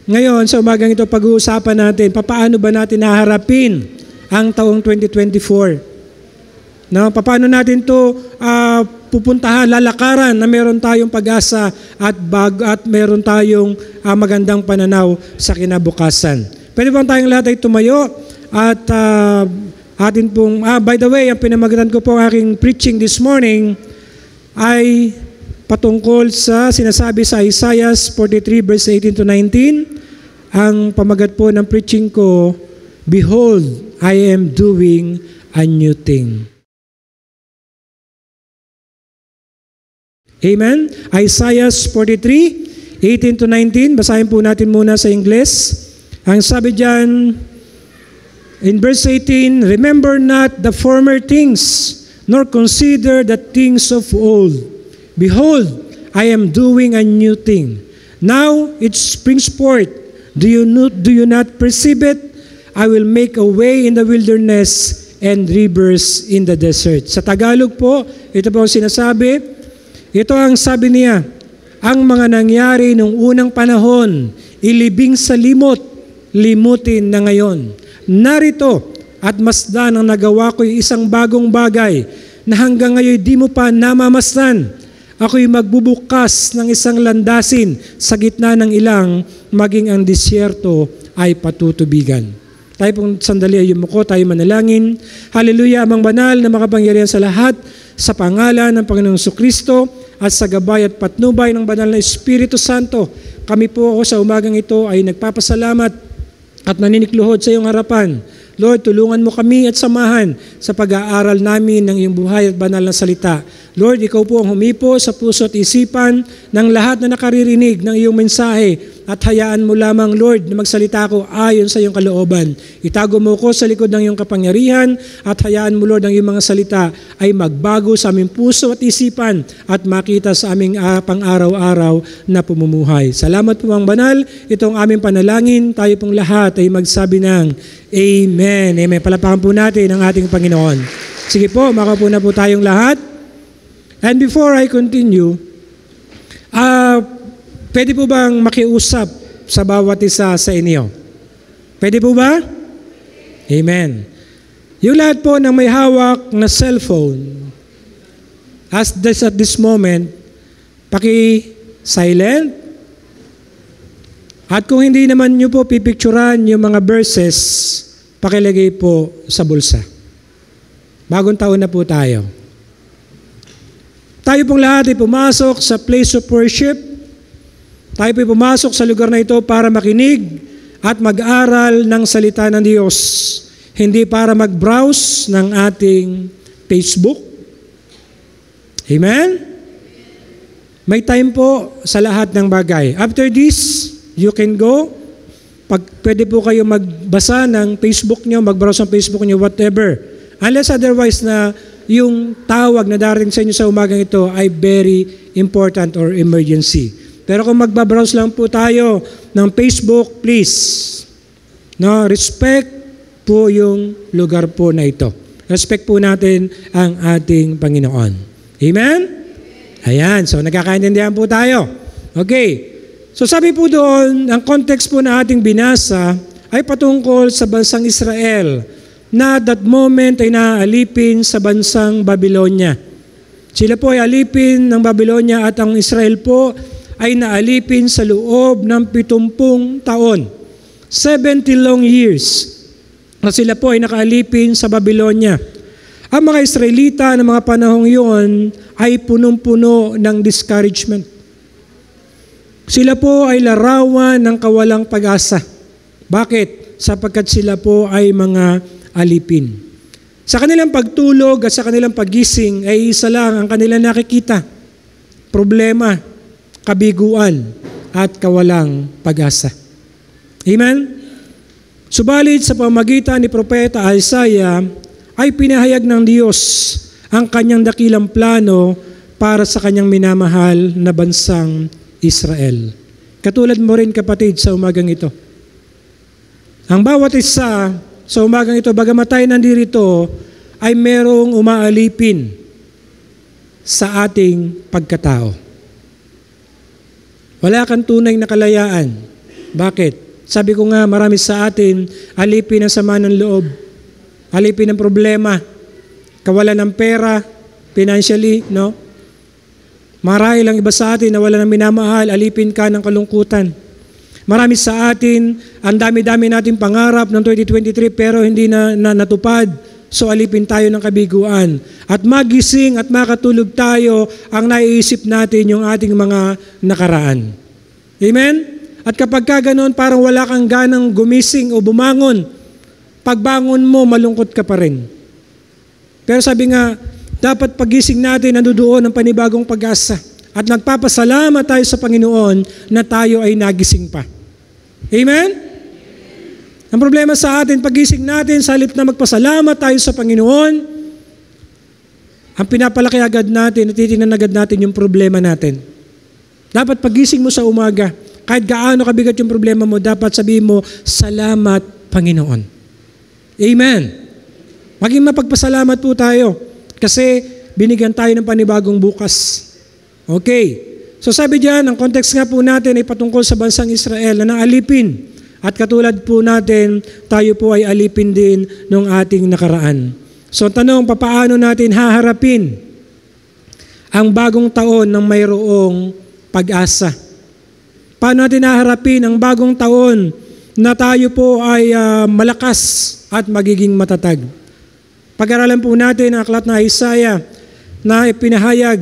Ngayon, sa umagang ito, pag-uusapan natin, paano ba natin haharapin ang taong 2024? No? Paano natin ito pupuntahan, lalakaran na meron tayong pag-asa at meron tayong magandang pananaw sa kinabukasan. Pwede bang tayong lahat ay tumayo at atin pong, by the way, ang pinamagatan ko po ang aking preaching this morning ay patungkol sa sinasabi sa Isaiah 43 verse 18 to 19. Ang pamagat po ng preaching ko, Behold, I am doing a new thing. Amen? Isaiah 43, 18 to 19. Basahin po natin muna sa Ingles. Ang sabi dyan, in verse 18, Remember not the former things, nor consider the things of old. Behold, I am doing a new thing. Now it springs forth. Do you not perceive it? I will make a way in the wilderness and rivers in the desert. Sa Tagalog po, ito po ang sinasabi. Ito ang sabi niya, ang mga nangyari nung unang panahon, ilibing sa limot, limutin na ngayon. Narito, at masdan ang nagawa ko yung isang bagong bagay na hanggang ngayon di mo pa namamasdan. Ako'y magbubukas ng isang landasin sa gitna ng ilang, maging ang disyerto ay patutubigan. Tayo pong sandali ay yumuko, tayo manalangin. Hallelujah, amang banal na makapangyarihan sa lahat, sa pangalan ng Panginoong Jesucristo at sa gabay at patnubay ng banal na Espiritu Santo, kami po sa umagang ito ay nagpapasalamat at naninikluhod sa iyong harapan. Lord, tulungan mo kami at samahan sa pag-aaral namin ng iyong buhay at banal na salita. Lord, ikaw po ang humipo sa puso at isipan ng lahat na nakaririnig ng iyong mensahe at hayaan mo lamang, Lord, na magsalita ako ayon sa iyong kalooban. Itago mo ko sa likod ng iyong kapangyarihan at hayaan mo, Lord, ang iyong mga salita ay magbago sa aming puso at isipan at makita sa aming pang-araw-araw na pumumuhay. Salamat po, ang banal. Itong aming panalangin, tayo pong lahat ay magsabi ng Amen. Amen. Palapakan po natin ang ating Panginoon. Sige po, makaupo na po tayong lahat. And before I continue, pwede po bang makiusap sa bawat isa sa inyo? Pwede po ba? Amen. Yung lahat po ng may hawak na cellphone, at this moment, paki-silent. At kung hindi naman nyo po pipicturan yung mga verses, pakilagay po sa bulsa. Bagong taon na po tayo. Tayo pong lahat ay pumasok sa place of worship. Tayo po ay pumasok sa lugar na ito para makinig at mag-aral ng salita ng Diyos. hindi para mag-browse ng ating Facebook. Amen? May time po sa lahat ng bagay. After this, you can go. Pwede po kayo magbasa ng Facebook nyo, mag-browse ng Facebook nyo, whatever. Unless otherwise na yung tawag na darating sa inyo sa umagang ito ay very important or emergency. Pero kung magbabrowse lang po tayo ng Facebook, please, no, respect po yung lugar po na ito. Respect po natin ang ating Panginoon. Amen? Ayan, so nagkakaintindihan po tayo. Okay. So sabi po doon, ang context po na ating binasa ay patungkol sa bansang Israel na that moment ay naaalipin sa bansang Babylonia. Sila po ay alipin ng Babylonia at ang Israel po ay naalipin sa loob ng 70 taon. 70 long years na sila po ay nakaalipin sa Babylonia. Ang mga Israelita ng mga panahong iyon ay punong-puno ng discouragement. Sila po ay larawan ng kawalang pag-asa. Bakit? Sapagkat sila po ay mga alipin. Sa kanilang pagtulog at sa kanilang paggising ay isa lang ang kanilang nakikita. Problema, kabiguan, at kawalang pag-asa. Amen? Subalit sa pamamagitan ni Propeta Isaiah ay pinahayag ng Diyos ang kanyang dakilang plano para sa kanyang minamahal na bansang Israel. Katulad mo rin kapatid sa umagang ito. Ang bawat isa sa umagang ito, bagamat tayo nandito, ay merong umaalipin sa ating pagkatao. Wala kang tunay na kalayaan. Bakit? Sabi ko nga, marami sa atin alipin ng sama ng loob, alipin ng problema, kawalan ng pera, financially, no? Marahil ang iba sa atin na wala ng minamahal, alipin ka ng kalungkutan. Marami sa atin, ang dami-dami nating pangarap ng 2023 pero hindi na natupad. So alipin tayo ng kabiguan. At magising at makatulog tayo ang naiisip natin yung ating mga nakaraan. Amen? At kapag ka ganoon, parang wala kang ganang gumising o bumangon. Pagbangon mo, malungkot ka pa rin. Pero sabi nga, dapat pagising natin nandoon ang panibagong pag-asa. At nagpapasalamat tayo sa Panginoon na tayo ay nagising pa. Amen? Ang problema sa atin, pagising natin, sa halip na magpasalamat tayo sa Panginoon, ang pinapalaki agad natin, natitingnan agad natin yung problema natin. Dapat pagising mo sa umaga, kahit gaano kabigat yung problema mo, dapat sabihin mo, salamat Panginoon. Amen? Maging mapagpasalamat po tayo. Kasi binigyan tayo ng panibagong bukas. Okay. So sabi diyan, ang context nga po natin ay patungkol sa bansang Israel na naalipin. At katulad po natin, tayo po ay alipin din ng ating nakaraan. So tanong, papaano natin haharapin ang bagong taon ng mayroong pag-asa? Paano natin haharapin ang bagong taon na tayo po ay malakas at magiging matatag? Pag-aralan po natin ang aklat na Isaiah na ipinahayag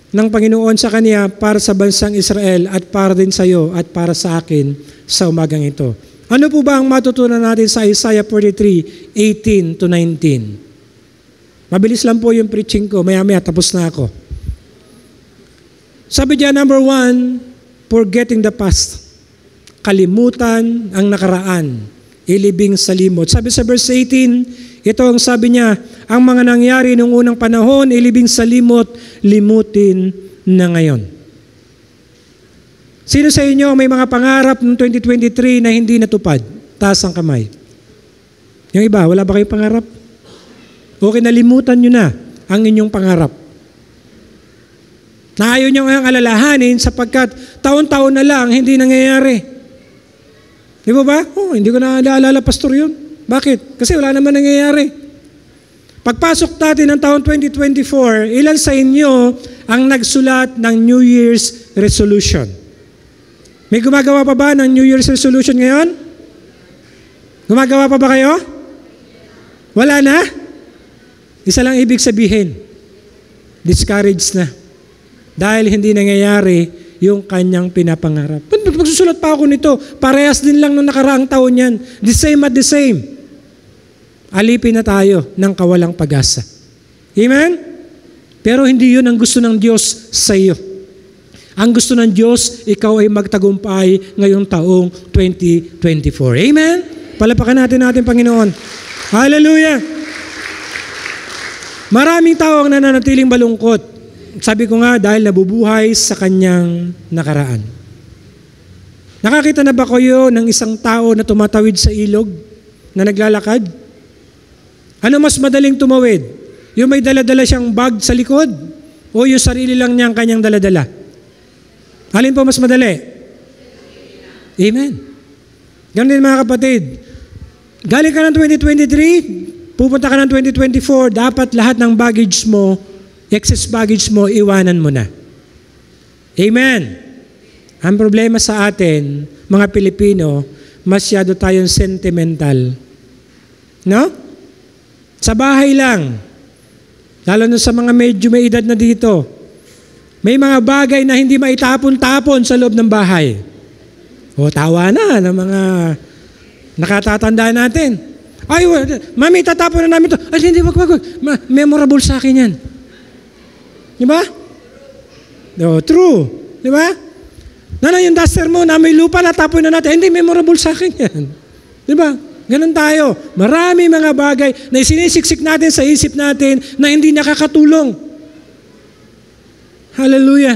ng Panginoon sa kanya para sa bansang Israel at para din sa iyo at para sa akin sa umagang ito. Ano po ba ang matutunan natin sa Isaiah 43:18 to 19? Mabilis lang po yung preaching ko, maya-maya tapos na ako. Sabi diyan, number 1, forgetting the past. Kalimutan ang nakaraan, ilibing sa limot. Sabi sa verse 18, ito ang sabi niya, ang mga nangyari noong unang panahon, ilibing sa limot, limutin na ngayon. Sino sa inyo may mga pangarap noong 2023 na hindi natupad? Taas ang kamay. Yung iba, wala ba kayong pangarap? Okay, nalimutan nyo na ang inyong pangarap. Na ayaw nyo ang alalahanin sapagkat taon-taon na lang hindi nangyayari. Di ba? Hindi ko na naalala, pastor yun. Bakit? Kasi wala naman nangyayari. Pagpasok natin ng taon 2024, ilan sa inyo ang nagsulat ng New Year's resolution? May gumagawa pa ba ng New Year's resolution ngayon? Gumagawa pa ba kayo? Wala na? Isa lang ibig sabihin, discouraged na. Dahil hindi nangyayari yung kanyang pinapangarap. Magsusulat pa ako nito, parehas din lang nung nakaraang taon yan. The same at the same. alipin na tayo ng kawalang pag-asa. Amen? Pero hindi yun ang gusto ng Diyos sa iyo. Ang gusto ng Diyos, ikaw ay magtagumpay ngayong taong 2024. Amen? Palapakan natin Panginoon. Hallelujah! Maraming tao ang nananatiling malungkot. Sabi ko nga, dahil nabubuhay sa kanyang nakaraan. Nakakita na ba kayo ng isang tao na tumatawid sa ilog, na naglalakad? Ano mas madaling tumawid? Yung may dala-dala siyang bag sa likod? O yung sarili lang niyang kanyang dala-dala? Alin po mas madali? Amen. Ganun din mga kapatid. Galing ka ng 2023, pupunta ka ng 2024, dapat lahat ng baggage mo, excess baggage mo, iwanan mo na. Amen. Ang problema sa atin, mga Pilipino, masyado tayong sentimental. No? Sa bahay lang, lalo na sa mga medyo may edad na dito, may mga bagay na hindi maitapon-tapon sa loob ng bahay. O tawa na ng mga nakatatanda natin. Ay, mami, tatapon na namin to. Ay, hindi, wag. Memorable sa akin yan. Di ba? No, true. Di ba? Yung duster mo na may lupa, natapon na natin. Hindi, memorable sa akin yan. Di ba? Ganun tayo. Marami mga bagay na sinisiksik natin sa isip natin na hindi nakakatulong. Hallelujah.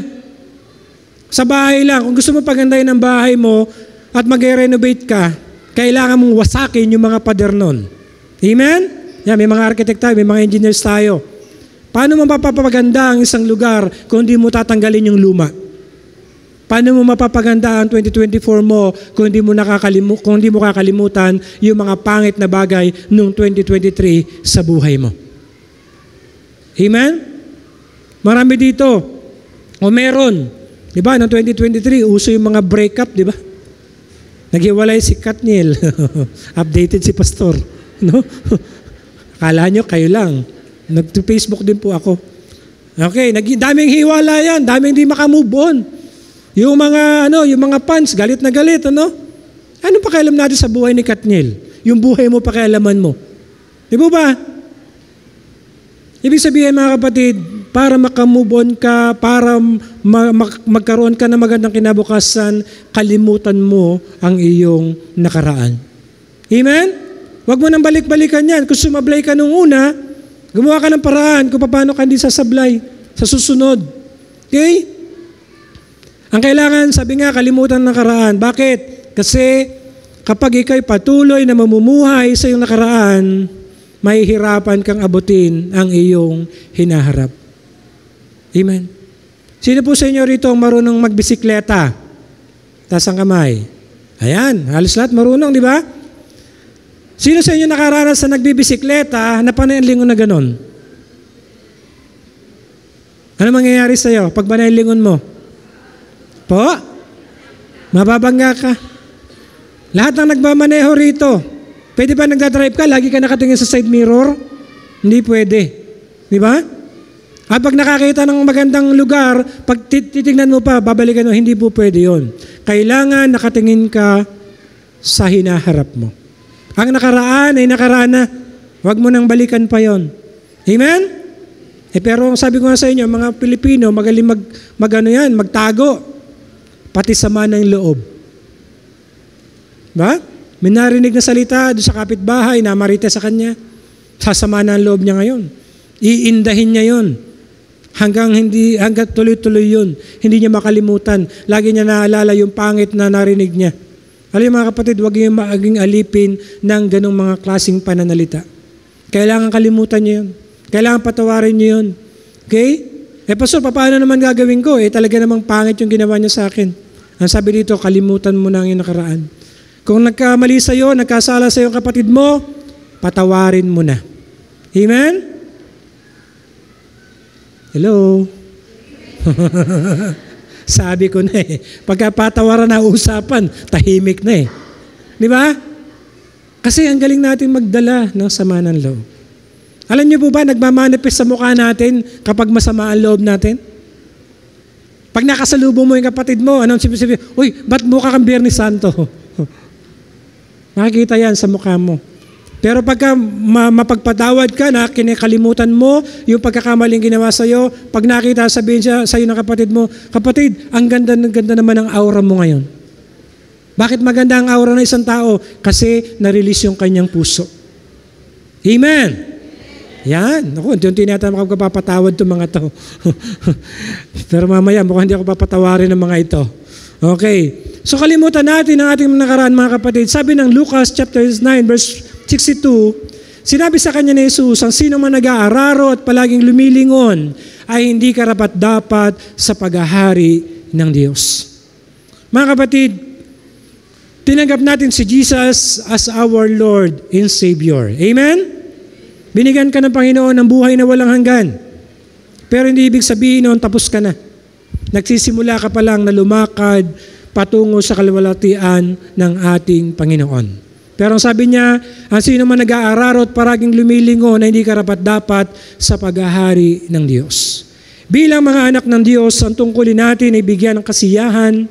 Sa bahay lang, kung gusto mo pagandahin ang bahay mo at mag-renovate ka, kailangan mong wasakin yung mga pader nun. Amen? Yan, may mga architect tayo, may mga engineers tayo. Paano mo mapapaganda ang isang lugar kung hindi mo tatanggalin yung luma? Paano mo mapapaganda ang 2024 mo kung hindi mo kakalimutan yung mga pangit na bagay noong 2023 sa buhay mo? Amen? Marami dito. O meron. Diba, noong 2023, uso yung mga breakup, diba? Naghiwalay si Katniel. Updated si Pastor. No? Akala nyo, kayo lang. Nag-Facebook din po ako. Okay, daming hiwala yan. Daming hindi makamove on. Yung mga fans, galit na galit, ano? Ano pakialam natin sa buhay ni Katniel? Yung buhay mo, pakialaman mo. Di ba? Ibig sabihin mga kapatid, para makamove on ka, para magkaroon ka ng magandang kinabukasan, kalimutan mo ang iyong nakaraan. Amen? Huwag mo nang balik-balikan yan. Kung sumablay ka nung una, gumawa ka ng paraan kung paano ka hindi sasablay sa susunod. Okay? Ang kailangan, sabi nga, kalimutan ng nakaraan. Bakit? Kasi kapag ikaw'y patuloy na mamumuhay sa iyong nakaraan, mahihirapan kang abutin ang iyong hinaharap. Amen. Sino po sa inyo rito ang marunong magbisikleta? Taas ang kamay. Ayan, halos lahat marunong, di ba? Sino sa inyo nakaranas sa nagbibisikleta na panainlingon na ganon? Ano mangyayari sa iyo pag panainlingon mo? Po? Mababangga ka. Lahat ng nagmamaneho rito, pwede ba nagdadrive ka, lagi ka nakatingin sa side mirror? Hindi pwede. Di ba? At pag nakakita ng magandang lugar, pag titignan mo pa, babalikan mo, hindi po pwede yun. Kailangan nakatingin ka sa hinaharap mo. Ang nakaraan ay nakaraan na. Huwag mo nang balikan pa yon. Amen? Pero sabi ko nga sa inyo, mga Pilipino, magaling magtago. Pati sama ng loob. Ba? May narinig na salita doon sa kapitbahay, namarita sa kanya. Sasama na ang loob niya ngayon. Iindahin niya yon. Hanggang tuloy-tuloy yun. Hindi niya makalimutan. Lagi niya naalala yung pangit na narinig niya. Alam mga kapatid, huwag niyo maging alipin ng ganong mga klaseng pananalita. Kailangan kalimutan niyo yun. Kailangan patawarin niyo yun. Okay? Pastor, paano naman gagawin ko? Talaga namang pangit yung ginawa niya sa akin. Ang sabi dito, kalimutan mo na ang iyong nakaraan. Kung nagkamali sa'yo, nagkasala sa'yo ang kapatid mo, patawarin mo na. Amen? Hello? Sabi ko na pagkapatawaran na usapan, tahimik na Di ba? Kasi ang galing natin magdala ng sama ng loob. Alam niyo po ba, nagmamanifest sa mukha natin kapag masama ang loob natin? Pag nakasalubong mo yung kapatid mo, anong sabi, uy, ba't mukha kang Biyernes Santo? Makikita yan sa mukha mo. Pero pagka mapagpatawad ka na, kinakalimutan mo yung pagkakamaling ginawa sa'yo, pag nakita, sabihin siya sa'yo ng kapatid mo, kapatid, ang ganda naman ng aura mo ngayon. Bakit maganda ang aura ng isang tao? Kasi na-release yung kanyang puso. Amen! Yan. Naku, unti-unti natin makapagpapatawad itong mga to. Pero mamaya, mukhang hindi ako papatawarin ng mga ito. Okay. So kalimutan natin ang ating nakaraan, mga kapatid. Sabi ng Lucas chapter 9 verse 62, sinabi sa kanya ni Jesus, ang sino man nag-aararo at palaging lumilingon ay hindi karapat-dapat sa paghahari ng Diyos. Mga kapatid, tinanggap natin si Jesus as our Lord and Savior. Amen? Binigyan ka ng Panginoon ng buhay na walang hanggan. Pero hindi ibig sabihin noon tapos ka na. Nagsisimula ka pa lang na lumakad patungo sa kaluwalhatian ng ating Panginoon. Pero ang sabi niya, ang sino man nag-aararo at paraging lumilingon na hindi karapat-dapat sa paghahari ng Diyos. Bilang mga anak ng Diyos, ang tungkulin natin ay bigyan ng kasiyahan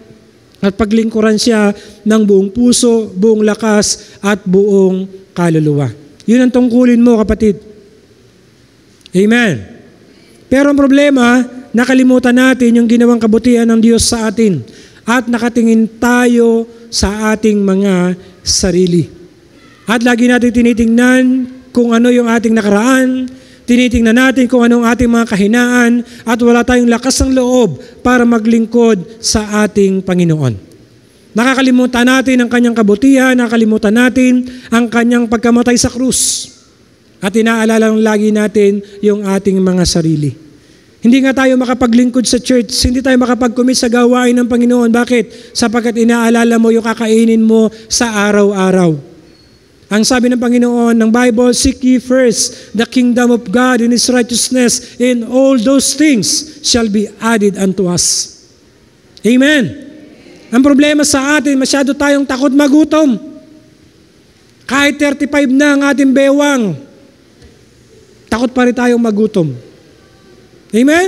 at paglingkuran siya ng buong puso, buong lakas at buong kaluluwa. Yun ang tungkulin mo, kapatid. Amen. Pero ang problema, nakalimutan natin yung ginawang kabutihan ng Diyos sa atin at nakatingin tayo sa ating mga sarili. At lagi natin tinitingnan kung ano yung ating nakaraan, tinitingnan natin kung ano ang ating mga kahinaan at wala tayong lakas ng loob para maglingkod sa ating Panginoon. Nakakalimutan natin ang kanyang kabutihan, nakakalimutan natin ang kanyang pagkamatay sa krus. At inaalala lang lagi natin yung ating mga sarili. Hindi nga tayo makapaglingkod sa church, hindi tayo makapag-commit sa gawain ng Panginoon. Bakit? Sapagkat inaalala mo yung kakainin mo sa araw-araw. Ang sabi ng Panginoon ng Bible, seek ye first the kingdom of God and His righteousness, and all those things shall be added unto us. Amen. Ang problema sa atin, masyado tayong takot magutom. Kahit 35 na ang ating bewang, takot pa rin tayong magutom. Amen?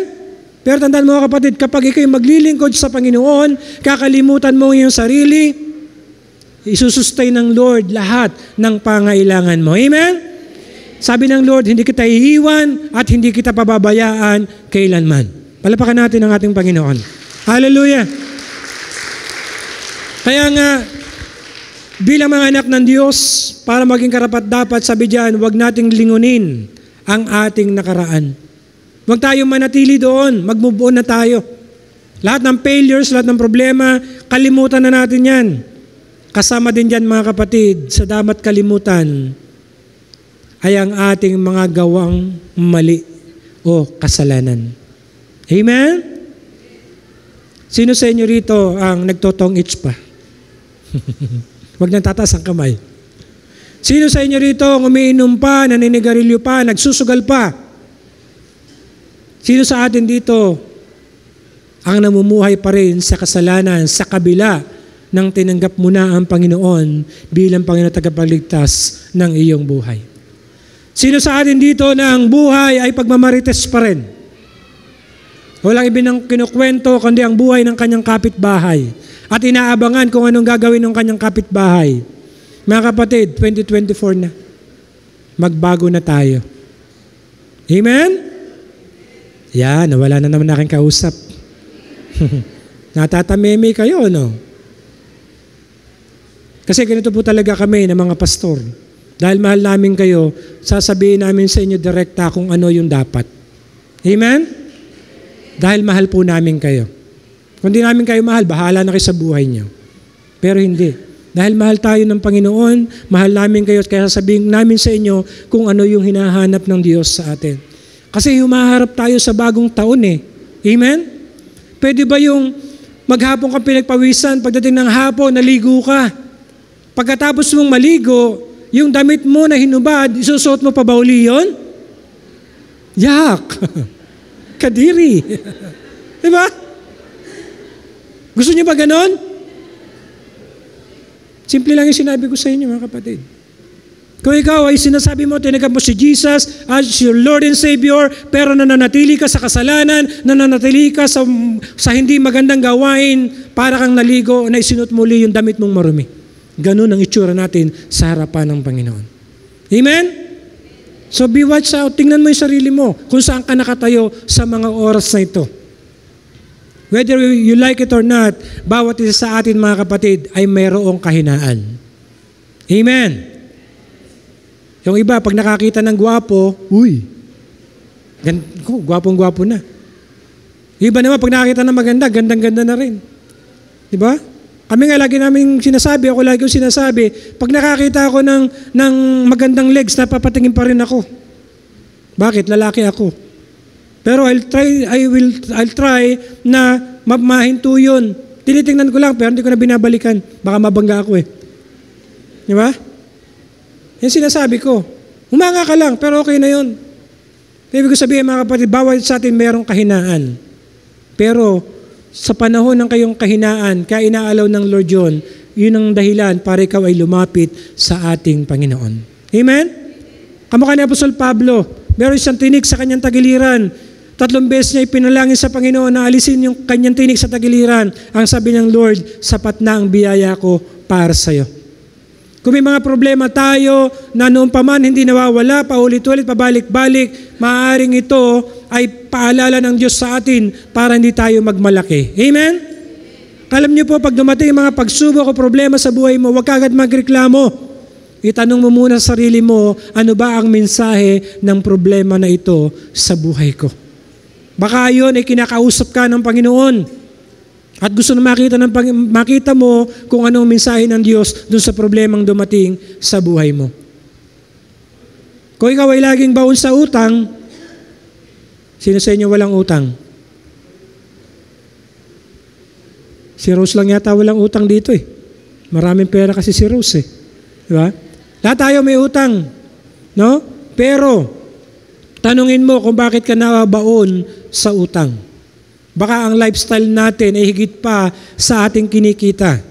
Pero tandaan mo, kapatid, kapag ikaw maglilingkod sa Panginoon, kakalimutan mo yung sarili, isusustay ng Lord lahat ng pangailangan mo. Amen? Sabi ng Lord, hindi kita iiwan at hindi kita pababayaan kailanman. Palapakan natin ang ating Panginoon. Hallelujah! Kaya nga, bilang mga anak ng Diyos, para maging karapat-dapat, sabi diyan, huwag nating lingunin ang ating nakaraan. Huwag tayong manatili doon, mag-move on na tayo. Lahat ng failures, lahat ng problema, kalimutan na natin yan. Kasama din dyan, mga kapatid, sa damat kalimutan ay ang ating mga gawang mali o kasalanan. Amen? Sino sa inyo rito ang nagtotong itch pa? Huwag nang tataas ang kamay. Sino sa inyo rito ang umiinom pa, naninigarilyo pa, nagsusugal pa? Sino sa atin dito ang namumuhay pa rin sa kasalanan sa kabila ng tinanggap mo na ang Panginoon bilang Panginoon tagapagligtas ng iyong buhay? Sino sa atin dito na ang buhay ay pagmamarites pa rin? Walang ibinang kinukwento kundi ang buhay ng kanyang kapitbahay at inaabangan kung anong gagawin ng kanyang kapitbahay. Mga kapatid, 2024 na. Magbago na tayo. Amen? Yan, nawala na naman aking kausap. Natatameme kayo, no? Kasi ganito po talaga kami ng mga pastor. Dahil mahal namin kayo, sasabihin namin sa inyo direkta kung ano yung dapat. Amen? Dahil mahal po namin kayo. Kung di namin kayo mahal, bahala na kayo sa buhay niyo. Pero hindi. Dahil mahal tayo ng Panginoon, mahal namin kayo at kaya sasabihin namin sa inyo kung ano yung hinahanap ng Diyos sa atin. Kasi humaharap tayo sa bagong taon eh. Amen? Pwede ba yung maghapon kang pinagpawisan, pagdating ng hapon, naligo ka. Pagkatapos mong maligo, yung damit mo na hinubad, isusuot mo pa ba uli yun? Yak! Kadiri! Diba? Gusto niyo ba ganon? Simple lang yung sinabi ko sa inyo, mga kapatid. Kung ikaw ay sinasabi mo, tinanggap mo si Jesus as your Lord and Savior, pero nananatili ka sa kasalanan, nananatili ka sa hindi magandang gawain, para kang naligo na isinot muli yung damit mong marumi. Ganun ang itsura natin sa harapan ng Panginoon. Amen? So be watch out. Tingnan mo yung sarili mo kung saan ka nakatayo sa mga oras na ito. Whether you like it or not, bawat isa sa atin mga kapatid ay mayroong kahinaan. Amen? Yung iba, pag nakakita ng gwapo, gwapong-gwapo na. Iba naman, pag nakakita ng maganda, gandang-ganda na rin. Diba? Kami nga lagi namin sinasabi, ako lagi yung sinasabi, pag nakakita ako ng magandang legs, napapatingin pa rin ako. Bakit? Lalaki ako. Pero I'll try na mahinto yun. Tinitingnan ko lang, pero hindi ko na binabalikan. Baka mabangga ako eh. Diba? Yan sinasabi ko. Humanga ka lang, pero okay na yun. Ibig ko sabihin mga kapatid, bawat sa atin mayroong kahinaan. Pero sa panahon ng kayong kahinaan, kaya inaalaw ng Lord yun, yun ang dahilan para ikaw ay lumapit sa ating Panginoon. Amen? Kamukha ni Apostol Pablo, meron siyang tinik sa kanyang tagiliran. 3 beses niya ipinalangin sa Panginoon na alisin yung kanyang tinik sa tagiliran. Ang sabi ng Lord, sapat na ang biyaya ko para sa iyo. Kung may mga problema tayo na noon pa man hindi nawawala, paulit-ulit, pabalik-balik, maaaring ito ay paalala ng Diyos sa atin para hindi tayo magmalaki. Amen? Alam niyo po, pag dumating mga pagsubok o problema sa buhay mo, huwag ka agad magreklamo. Itanong mo muna sa sarili mo, ano ba ang mensahe ng problema na ito sa buhay ko? Baka yun ay kinakausap ka ng Panginoon. At gusto na makita mo kung anong mensahe ng Diyos dun sa problemang dumating sa buhay mo. Kung ikaw ay laging baon sa utang, sino sa inyo walang utang? Si Rose lang yata walang utang dito eh. Maraming pera kasi si Rose eh. Diba? Lahat tayo may utang. No? Pero, tanungin mo kung bakit ka nabaon sa utang. Baka ang lifestyle natin ay higit pa sa ating kinikita.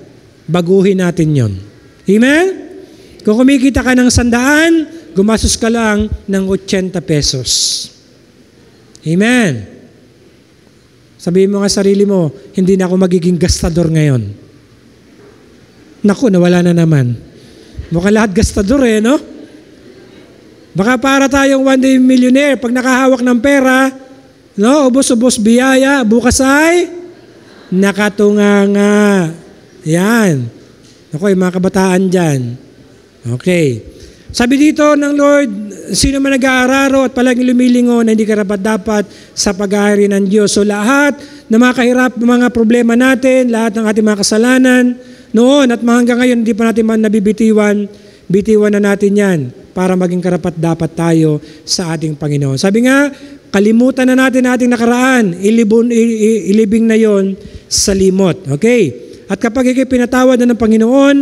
Baguhin natin yon. Amen? Kung kumikita ka ng 100, gumastos ka lang ng 80 pesos. Amen? Sabihin mo nga sarili mo, hindi na ako magiging gastador ngayon. Naku, nawala na naman. Mukhang lahat gastador eh, no? Baka para tayong one day millionaire, pag nakahawak ng pera, no, ubos-ubos biyaya, bukas ay nakatunganga. Yan. Ako, yung mga kabataan dyan. Okay. Sabi dito ng Lord, sino man nag-aararo at palaging lumilingon na hindi karapat-dapat sa pag-aari ng Diyos. So lahat na mga kahirap, mga problema natin, lahat ng ating mga kasalanan, noon at hanggang ngayon hindi pa natin nabibitiwan, bitiwan na natin yan para maging karapat-dapat tayo sa ating Panginoon. Sabi nga, kalimutan na natin ating nakaraan, ilibing na yon sa limot. Okay? At kapag ikay pinatawad na ng Panginoon,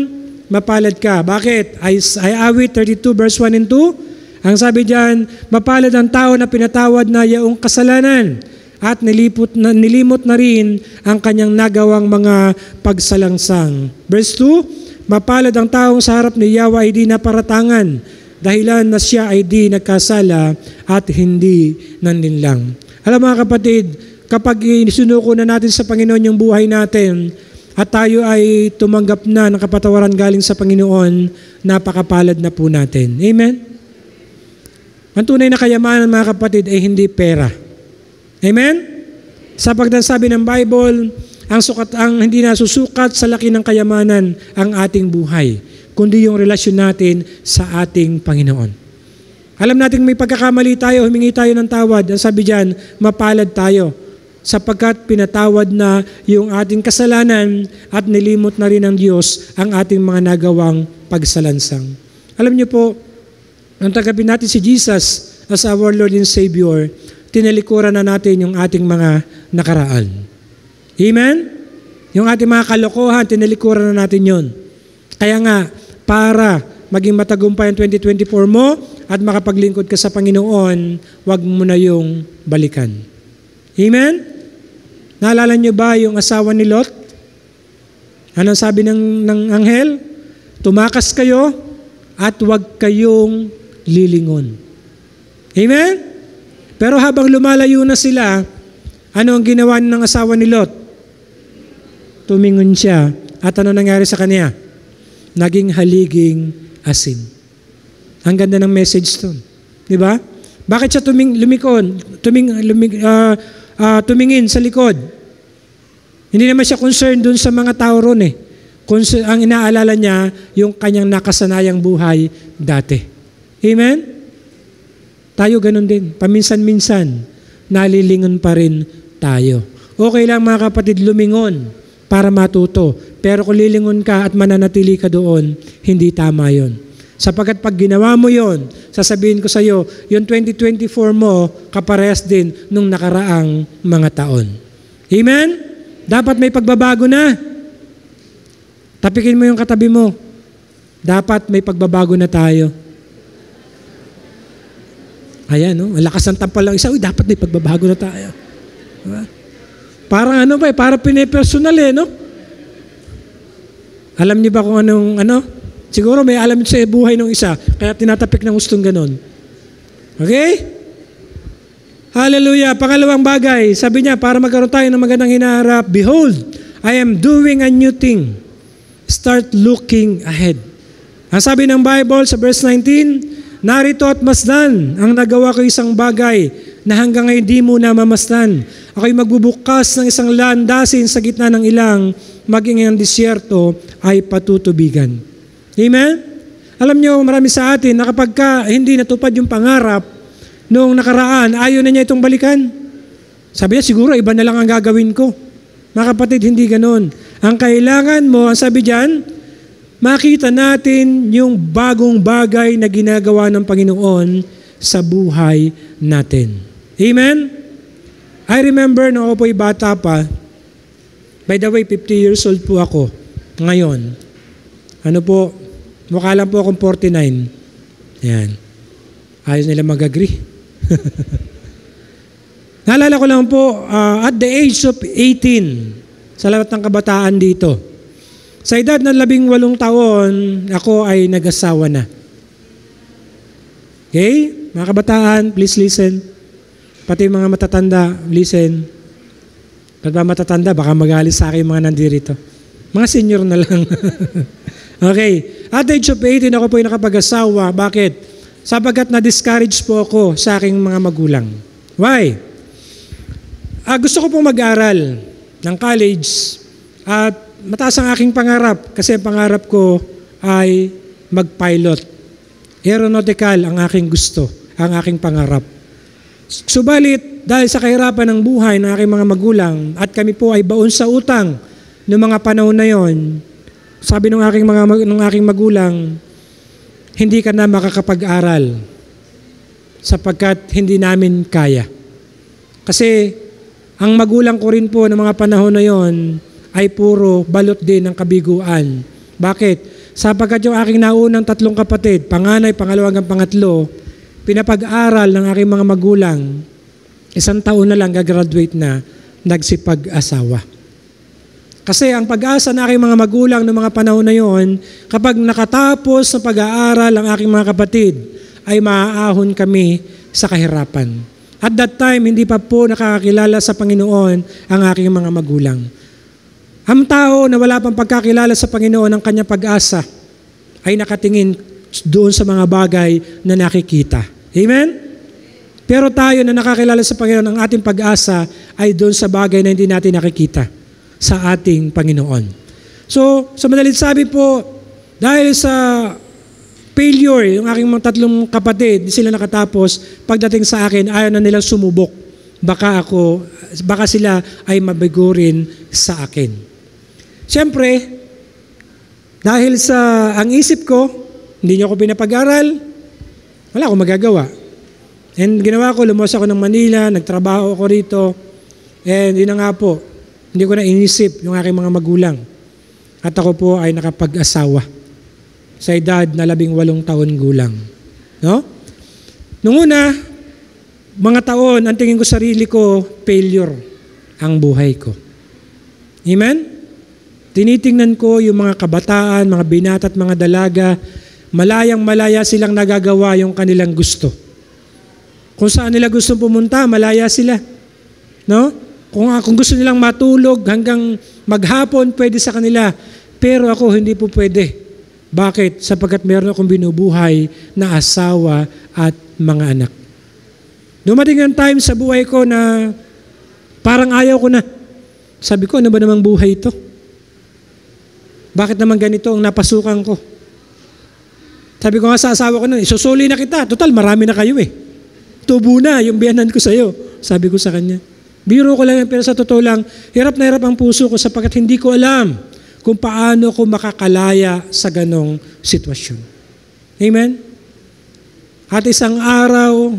mapalad ka. Bakit? Awit 32 verse 1 and 2. Ang sabi diyan, mapalad ang tao na pinatawad na yaong kasalanan at nilimot na rin ang kanyang nagawang mga pagsalangsang. Verse 2, mapalad ang taong sa harap ni Yahweh ay di naparatangan, dahilan na siya ay di nagkasala at hindi nanlinlang. Alam mga kapatid, kapag isinuko na natin sa Panginoon yung buhay natin at tayo ay tumanggap na ng kapatawaran galing sa Panginoon, napakapalad na po natin. Amen? Ang tunay na kayamanan mga kapatid ay hindi pera. Amen? Sapagkat sabi ng Bible, ang hindi nasusukat sa laki ng kayamanan ang ating buhay, kundi yung relasyon natin sa ating Panginoon. Alam natin may pagkakamali tayo, humingi tayo ng tawad. Ang sabi diyan, mapalad tayo sapagkat pinatawad na yung ating kasalanan at nilimot na rin ng Diyos ang ating mga nagawang pagsalansang. Alam niyo po, nung tagapin natin si Jesus as our Lord and Savior, tinalikuran na natin yung ating mga nakaraan. Amen? Yung ating mga kalokohan, tinalikuran na natin yon. Kaya nga, para maging matagumpay ang 2024 mo at makapaglingkod ka sa Panginoon, wag mo na yung balikan. Amen? Naalala niyo ba yung asawa ni Lot? Anong sabi ng anghel? Tumakas kayo at wag kayong lilingon. Amen? Pero habang lumalayo na sila, ano ang ginawa ng asawa ni Lot? Tumingon siya. At ano nangyari sa kanya? Naging haliging asin. Ang ganda ng message to. Di ba? Bakit siya tumingin sa likod? Hindi naman siya concerned dun sa mga tao ron eh. Ang inaalala niya, yung kanyang nakasanayang buhay dati. Amen? Tayo ganun din. Paminsan-minsan, nalilingon pa rin tayo. Okay lang mga kapatid, lumingon para matuto. Pero kung lilingon ka at mananatili ka doon, hindi tama yon. Sapagkat pag ginawa mo yon, sasabihin ko sa iyo, yung 2024 mo, kaparehas din nung nakaraang mga taon. Amen? Dapat may pagbabago na. Tapikin mo yung katabi mo. Dapat may pagbabago na tayo. Ayan, no? Ang lakas ng tampal lang isa, uy, dapat may pagbabago na tayo. Diba? Parang ano ba eh, parang pinipersonal eh, no? Alam niyo ba kung anong, siguro may alam sa buhay ng isa, kaya tinatapik ng gustong ganon. Okay? Hallelujah. Pangalawang bagay, sabi niya, para magkaroon tayo ng magandang hinaharap, behold, I am doing a new thing. Start looking ahead. Ang sabi ng Bible sa verse 19, narito at masdan, ang nagawa ko isang bagay na hanggang ngayon di mo na mamasdan. Ako'y magbubukas ng isang landasin sa gitna ng ilang, maging ang disyerto ay patutubigan. Amen? Alam nyo, marami sa atin na kapag hindi natupad yung pangarap noong nakaraan, ayaw na niya itong balikan. Sabi niya, siguro iba na lang ang gagawin ko. Mga kapatid, hindi ganon. Ang kailangan mo, ang sabi diyan, makita natin yung bagong bagay na ginagawa ng Panginoon sa buhay natin. Amen? I remember nung ako po'y bata pa, by the way, 50 years old po ako ngayon. Mukha lang po akong 49. Yan. Ayos nila mag-agree. Naalala ko lang po, at the age of 18, sa lahat ng kabataan dito, sa edad ng 18 taon, ako ay nag-asawa na. Okay? Mga kabataan, please listen. Pati mga matatanda, listen. Ba't ba matatanda? Baka magalit sa akin mga nandirito. Mga senior na lang. Okay. At the age of 18, ako po ay nakapag-asawa. Bakit? Sapagkat na-discourage po ako sa aking mga magulang. Why? Gusto ko pong mag-aral ng college at mataas ang aking pangarap kasi pangarap ko ay mag-pilot. Aeronautical ang aking gusto, ang aking pangarap. Subalit, dahil sa kahirapan ng buhay ng aking mga magulang at kami po ay baon sa utang noong mga panahon na yon, sabi ng aking magulang, hindi ka na makakapag-aral sapagkat hindi namin kaya. Kasi ang magulang ko rin po ng mga panahon na yon ay puro balot din ng kabiguan. Bakit? Sapagkat yung aking naunang 3 kapatid, panganay, pangalawa hanggang pangatlo, pinapag-aral ng aking mga magulang, 1 taon na lang gagraduate na, nagsipag-asawa. Kasi ang pag-asa ng aking mga magulang ng mga panahon na yon, kapag nakatapos sa pag-aaral ang aking mga kapatid, ay maaahon kami sa kahirapan. At that time, hindi pa po nakakakilala sa Panginoon ang aking mga magulang. Ang tao na wala pang pagkakilala sa Panginoon ang kanyang pag-asa ay nakatingin doon sa mga bagay na nakikita. Amen? Pero tayo na nakakilala sa Panginoon, ang ating pag-asa ay doon sa bagay na hindi natin nakikita sa ating Panginoon. So, sa madalit sabi po, dahil sa failure, yung aking mga 3 kapatid, sila nakatapos, pagdating sa akin, ayaw na nilang sumubok. Baka sila ay mabigo rin sa akin. Siyempre, dahil sa ang isip ko, hindi niyo ako pinapag-aral, wala akong magagawa. And ginawa ko, lumuwas ako ng Manila, nagtrabaho ako rito, and yun na nga po, hindi ko na inisip yung aking mga magulang. At ako po ay nakapag-asawa sa edad na 18 taon gulang. No? Nung una, mga taon, ang tingin ko sarili ko, failure ang buhay ko. Amen? Tinitingnan ko yung mga kabataan, mga binata at mga dalaga, malayang-malaya silang nagagawa yung kanilang gusto. Kung saan nila gusto pumunta, malaya sila. No? Kung gusto nilang matulog hanggang maghapon, pwede sa kanila. Pero ako, hindi po pwede. Bakit? Sapagkat meron akong binubuhay na asawa at mga anak. Dumating ang time sa buhay ko na parang ayaw ko na. Sabi ko, ano ba namang buhay ito? Bakit naman ganito ang napasukan ko? Sabi ko nga sa asawa ko na, isusuli na kita. Total, marami na kayo eh. Tubo na yung biyanan ko sa iyo. Sabi ko sa kanya. Biro ko lang yan, pero sa totoo lang, hirap na hirap ang puso ko sapagkat hindi ko alam kung paano ko makakalaya sa ganong sitwasyon. Amen? At isang araw,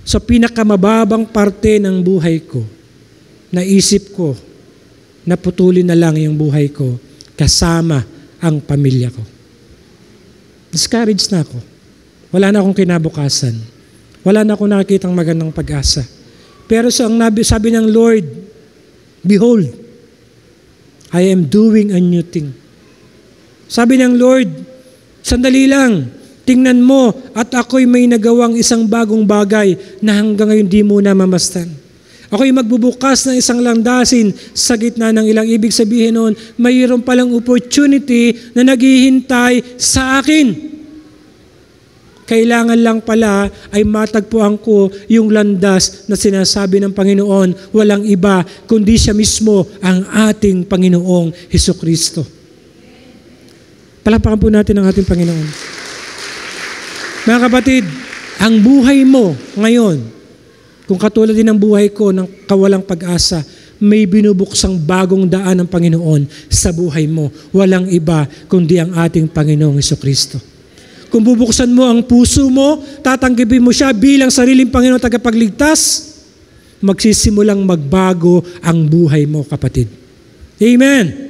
sa pinakamababang parte ng buhay ko, naisip ko, naputulin na lang yung buhay ko kasama ang pamilya ko. Discouraged na ako. Wala na akong kinabukasan. Wala na akong nakikitang magandang pag-asa. Pero sabi ng Lord, behold, I am doing a new thing. Sabi ng Lord, sandali lang, tingnan mo at ako'y may nagawang isang bagong bagay na hanggang ngayon di mo na mamastan. Ako'y magbubukas ng isang landasin sa gitna ng ilang. Ibig sabihin noon, mayroon palang opportunity na naghihintay sa akin. Kailangan lang pala ay matagpuan ko yung landas na sinasabi ng Panginoon, walang iba kundi siya mismo ang ating Panginoong Hesukristo. Palakpakan po natin ang ating Panginoon. Mga kapatid, ang buhay mo ngayon, kung katulad din ng buhay ko ng kawalang pag-asa, may binubuksang bagong daan ng Panginoon sa buhay mo. Walang iba kundi ang ating Panginoong Hesukristo. Kung bubuksan mo ang puso mo, tatanggapin mo siya bilang sariling Panginoon tagapagligtas, magsisimulang magbago ang buhay mo, kapatid. Amen.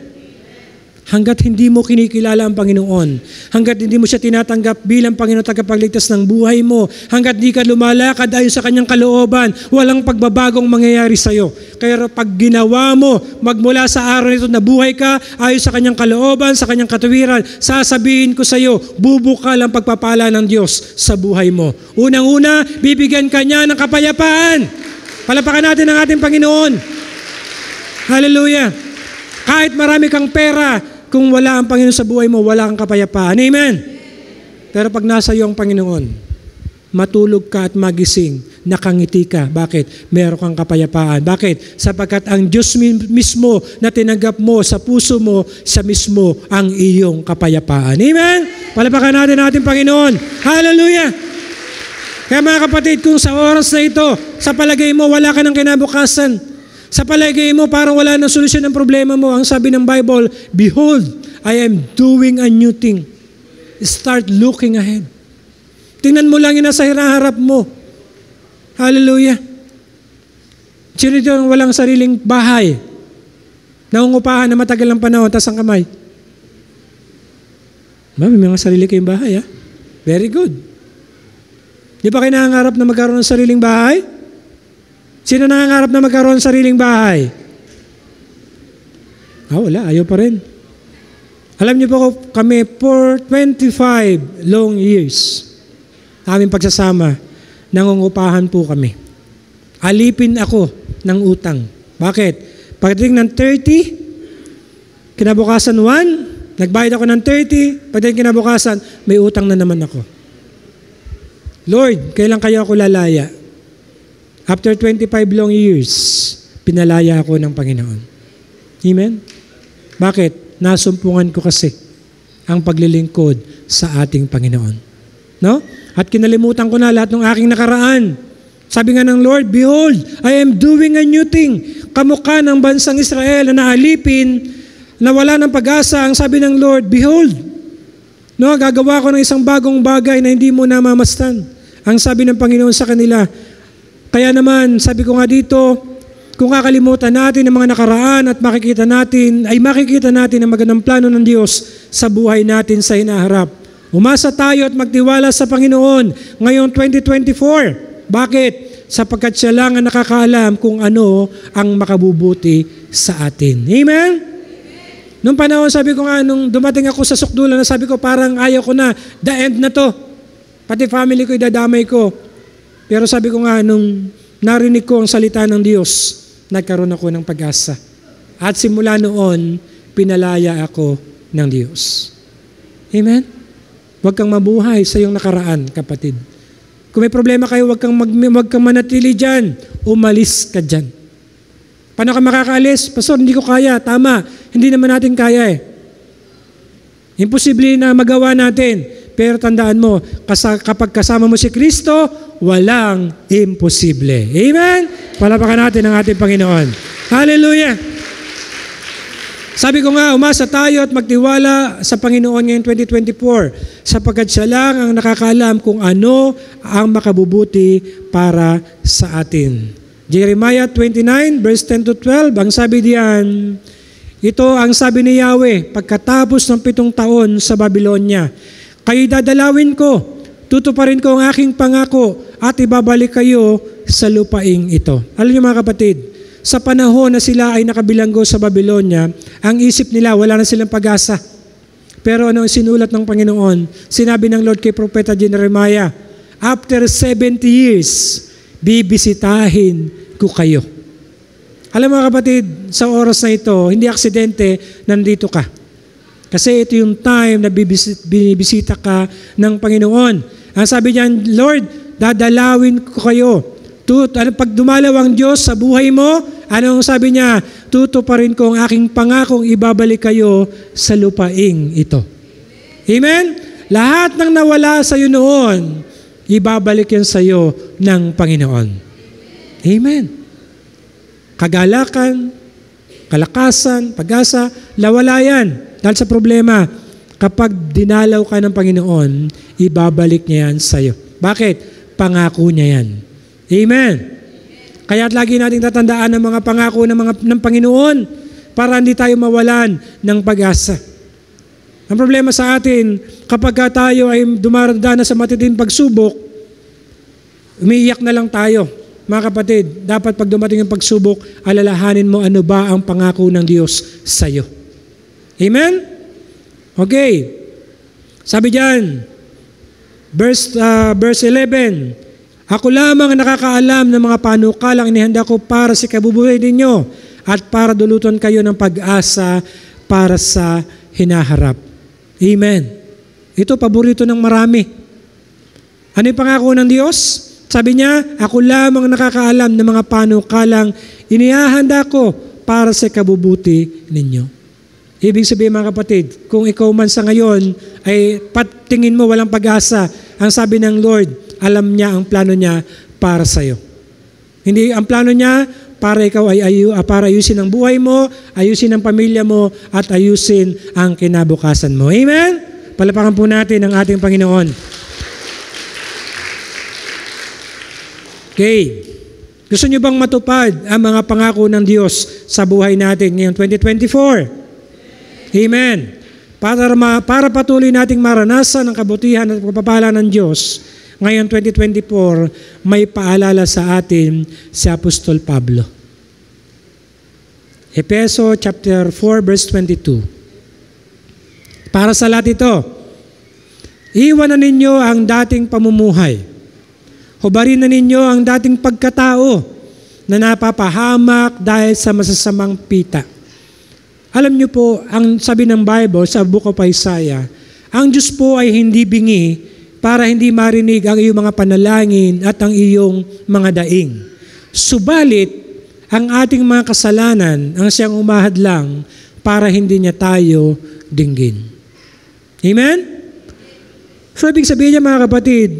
Hanggat hindi mo kinikilala ang Panginoon, hanggat hindi mo siya tinatanggap bilang Panginoon tagapagligtas ng buhay mo, hanggat di ka lumalakad ayon sa kanyang kalooban, walang pagbabagong mangyayari sa iyo. Kaya pag ginawa mo, magmula sa araw nito na buhay ka ayon sa kanyang kalooban, sa kanyang katuwiran, sasabihin ko sa iyo, bubukal ang pagpapala ng Diyos sa buhay mo. Unang-una, bibigyan ka niya ng kapayapaan. Palapakan natin ang ating Panginoon. Hallelujah. Kahit marami kang pera, kung wala ang Panginoon sa buhay mo, wala kang kapayapaan. Amen? Pero pag nasa iyo ang Panginoon, matulog ka at magising, nakangiti ka. Bakit? Meron kang kapayapaan. Bakit? Sapagkat ang Diyos mismo na tinanggap mo sa puso mo, siya mismo ang iyong kapayapaan. Amen? Palapakan natin ang ating Panginoon. Hallelujah! Kaya mga kapatid, kung sa oras na ito, sa palagay mo, wala ka ng kinabukasan, sa palagay mo, parang wala nang solusyon ng problema mo. Ang sabi ng Bible, behold, I am doing a new thing. Start looking ahead. Tingnan mo lang yun na sa hinaharap mo. Hallelujah. Sino dito ang walang sariling bahay? Nangungupahan na matagal ng panahon, tas ang kamay. May mga sarili kayong bahay, ha? Very good. Di ba kayo nangangarap na magkaroon ng sariling bahay? Sino nangangarap na magkaroon ng sariling bahay? Wala. Ayaw pa rin. Alam niyo po kami, for 25 long years, aming pagsasama, nangungupahan po kami. Alipin ako ng utang. Bakit? Pagdating ng 30, kinabukasan 1, nagbayad ako ng 30, pagdating kinabukasan, may utang na naman ako. Lord, kailan kaya ako lalaya? After 25 long years, pinalaya ako ng Panginoon. Amen? Bakit? Nasumpungan ko kasi ang paglilingkod sa ating Panginoon. No? At kinalimutan ko na lahat ng aking nakaraan. Sabi nga ng Lord, behold, I am doing a new thing. Kamukha ng bansang Israel na naalipin, na wala ng pag-asa. Ang sabi ng Lord, behold, no, gagawa ko ng isang bagong bagay na hindi mo namamastan. Ang sabi ng Panginoon sa kanila, kaya naman, sabi ko nga dito, kung kakalimutan natin ang mga nakaraan at makikita natin ang magandang plano ng Diyos sa buhay natin sa hinaharap. Umasa tayo at magtiwala sa Panginoon ngayong 2024. Bakit? Sapagkat siya lang ang nakakaalam kung ano ang makabubuti sa atin. Amen? Nung panahon, sabi ko nga, nung dumating ako sa sukdulan, sabi ko parang ayaw ko na, the end na to. Pati family ko, idadamay ko. Pero sabi ko nga, nung narinig ko ang salita ng Diyos, nagkaroon ako ng pag-asa. At simula noon, pinalaya ako ng Diyos. Amen? Huwag kang mabuhay sa iyong nakaraan, kapatid. Kung may problema kayo, huwag kang manatili dyan. Umalis ka dyan. Paano ka makakaalis? Pastor, hindi ko kaya. Tama. Hindi naman natin kaya eh. Imposible na magawa natin. Pero tandaan mo, kapag kasama mo si Kristo, walang imposible. Amen? Palapakan natin ang ating Panginoon. Hallelujah! Sabi ko nga, umasa tayo at magtiwala sa Panginoon ngayong 2024 sapagkat siya lang ang nakakaalam kung ano ang makabubuti para sa atin. Jeremiah 29 verse 10 to 12, ang sabi diyan, ito ang sabi ni Yahweh, pagkatapos ng 7 taon sa Babylonia, kayo'y dadalawin ko, tutuparin ko ang aking pangako at ibabalik kayo sa lupaing ito. Alam niyo mga kapatid, sa panahon na sila ay nakabilanggo sa Babylonia, ang isip nila wala na silang pag-asa. Pero ano ang sinulat ng Panginoon? Sinabi ng Lord kay Propeta Jeremiah, after 70 years, bibisitahin ko kayo. Alam mga kapatid, sa oras na ito, hindi aksidente, nandito ka. Kasi ito yung time na binibisita ka ng Panginoon. Ang sabi niyan, Lord, dadalawin ko kayo. Pag dumalaw ang Diyos sa buhay mo, anong sabi niya? Tutuparin ko ang aking pangakong ibabalik kayo sa lupaing ito. Amen? Lahat ng nawala sa iyo noon, ibabalik yan sa iyo ng Panginoon. Amen. Kagalakan, kalakasan, pag-asa, lawala yan. Dahil sa problema, kapag dinalaw ka ng Panginoon, ibabalik niya yan sa iyo. Bakit? Pangako niya yan. Amen. Kaya lagi nating tatandaan ang mga pangako ng Panginoon para hindi tayo mawalan ng pag-asa. Ang problema sa atin, kapag tayo ay dumaradanas sa matitinding pagsubok, umiiyak na lang tayo. Mga kapatid, dapat pag dumating ang pagsubok, alalahanin mo ano ba ang pangako ng Diyos sa iyo. Amen? Okay. Sabi diyan, verse 11, ako lamang ang nakakaalam ng mga panukalang inihanda ko para sa kabubuhay ninyo at para dulutan kayo ng pag-asa para sa hinaharap. Amen. Ito paborito ng marami. Ano yung pangako ng Diyos? Sabi niya, ako lamang nakakaalam ng mga panukalang inihahanda ko para sa kabubuti ninyo. Ibig sabihin mga kapatid, kung ikaw man sa ngayon ay patingin mo walang pag-asa, ang sabi ng Lord, alam niya ang plano niya para sa iyo. Hindi ang plano niya para ikaw para ayusin ang buhay mo, ayusin ang pamilya mo, at ayusin ang kinabukasan mo. Amen? Palapakan po natin ang ating Panginoon. Okay. Gusto niyo bang matupad ang mga pangako ng Diyos sa buhay natin ngayong 2024? Amen. Para patuloy nating maranasan ang kabutihan at pagpapala ng Diyos, ngayon 2024, may paalala sa atin si Apostol Pablo. Efeso chapter 4 verse 22. Para sa lahat ito, iwanan ninyo ang dating pamumuhay. Hubarin na ninyo ang dating pagkatao na napapahamak dahil sa masasamang pita. Alam niyo po, ang sabi ng Bible sa Book of Isaiah, ang Diyos po ay hindi bingi para hindi marinig ang iyong mga panalangin at ang iyong mga daing. Subalit, ang ating mga kasalanan ang siyang umahadlang para hindi niya tayo dinggin. Amen? So, ibig sabihin niya mga kapatid,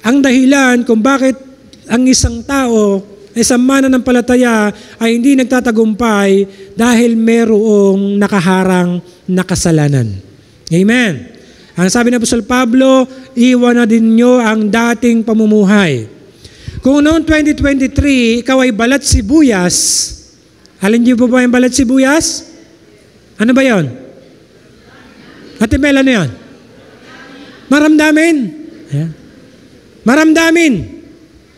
ang dahilan kung bakit ang isang tao, isang mananampalataya ay hindi nagtatagumpay dahil merong nakaharang na kasalanan. Amen? Ang sabi ng Apostol Pablo, iwan na din nyo ang dating pamumuhay. Kung noong 2023, ikaw ay balat sibuyas, alin niyo po ba yung balat sibuyas? Ano ba yon? Ate Mel, ano yun? Maramdamin. Yeah. Maramdamin.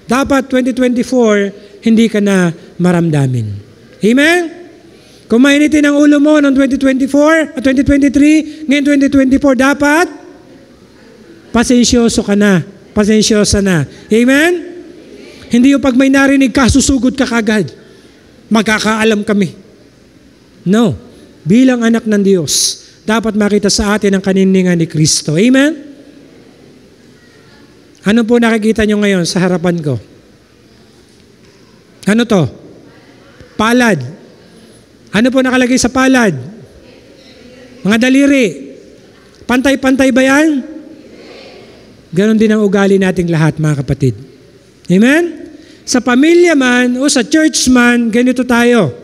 Dapat 2024, hindi ka na maramdamin. Amen? Kung mainitin ang ulo mo noong 2024 at 2023, ngayon 2024, dapat pasensyoso ka na. Pasensyosa na. Amen? Hindi yung pag may narinig ka, susugod ka kagad. Magkakaalam kami. No. Bilang anak ng Diyos, dapat makita sa atin ang kaniningan ni Kristo. Amen? Ano po nakikita nyo ngayon sa harapan ko? Ano to? Palad. Ano po nakalagay sa palad? Mga daliri. Pantay-pantay ba yan? Ganon din ang ugali nating lahat, mga kapatid. Amen? Sa pamilya man o sa church man, ganito tayo.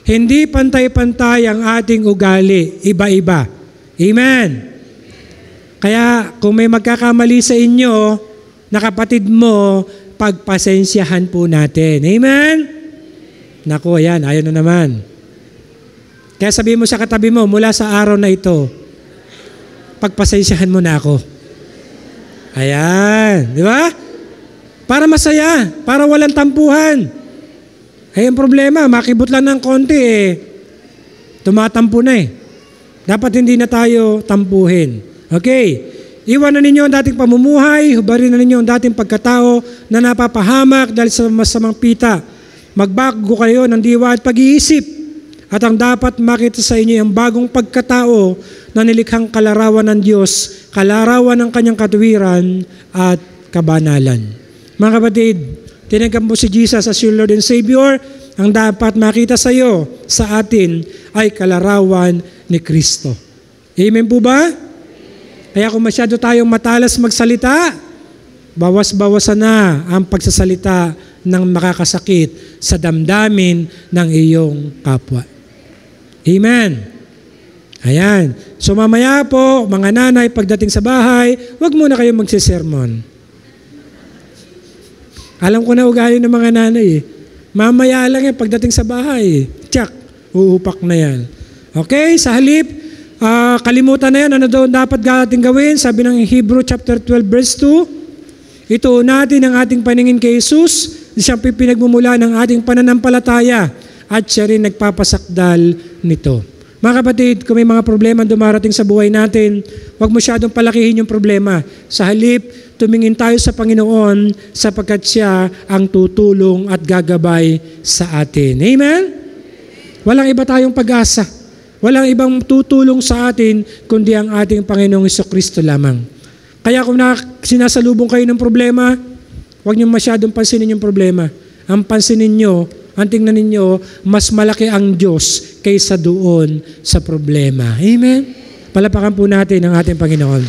Hindi pantay-pantay ang ating ugali. Iba-iba. Amen? Kaya kung may magkakamali sa inyo na kapatid mo, pagpasensyahan po natin. Amen? Naku, ayan, ayaw na naman. Kaya sabihin mo sa katabi mo, mula sa araw na ito, pagpasensyahan mo na ako. Ayan, di ba? Para masaya, para walang tampuhan. Ay, ang problema, makibot lang ng konti tumatampo na Dapat hindi na tayo tampuhin. Okay, iwan na ninyo ang dating pamumuhay, hubarin na ninyo ang dating pagkatao na napapahamak dahil sa masamang pita. Magbago kayo ng diwa at pag-iisip. At ang dapat makita sa inyo ang bagong pagkatao na nilikhang kalarawan ng Diyos, kalarawan ng kanyang katuwiran at kabanalan. Mga kapatid, tinanggap mo si Jesus as your Lord and Savior, ang dapat makita sa iyo, sa atin, ay kalarawan ni Kristo. Amen po ba? Kaya kung masyado tayong matalas magsalita, bawas-bawasan na ang pagsasalita ng makakasakit sa damdamin ng iyong kapwa. Amen. Ayan. So mamaya po, mga nanay, pagdating sa bahay, huwag muna kayong magsisermon. Alam ko na ugali ng mga nanay Mamaya lang yan pagdating sa bahay. Tsak, uupak na yan. Okay, sa halip, kalimutan na yan, ano daw dapat ating gawin? Sabi ng Hebrew chapter 12 verse 2, ito natin ang ating paningin kay Jesus, siyang pinagmumula ng ating pananampalataya at siya rin nagpapasakdal nito. Mga kapatid, kung may mga problema dumarating sa buhay natin, huwag masyadong palakihin yung problema. Sa halip, tumingin tayo sa Panginoon sapagkat siya ang tutulong at gagabay sa atin. Amen? Walang iba tayong pag-asa. Walang ibang tutulong sa atin kundi ang ating Panginoong Jesucristo lamang. Kaya kung sinasalubong kayo ng problema, huwag niyo masyadong pansinin yung problema. Ang pansinin niyo, ang tingnan ninyo, mas malaki ang Diyos kaysa doon sa problema. Amen? Palapakan po natin ang ating Panginoon.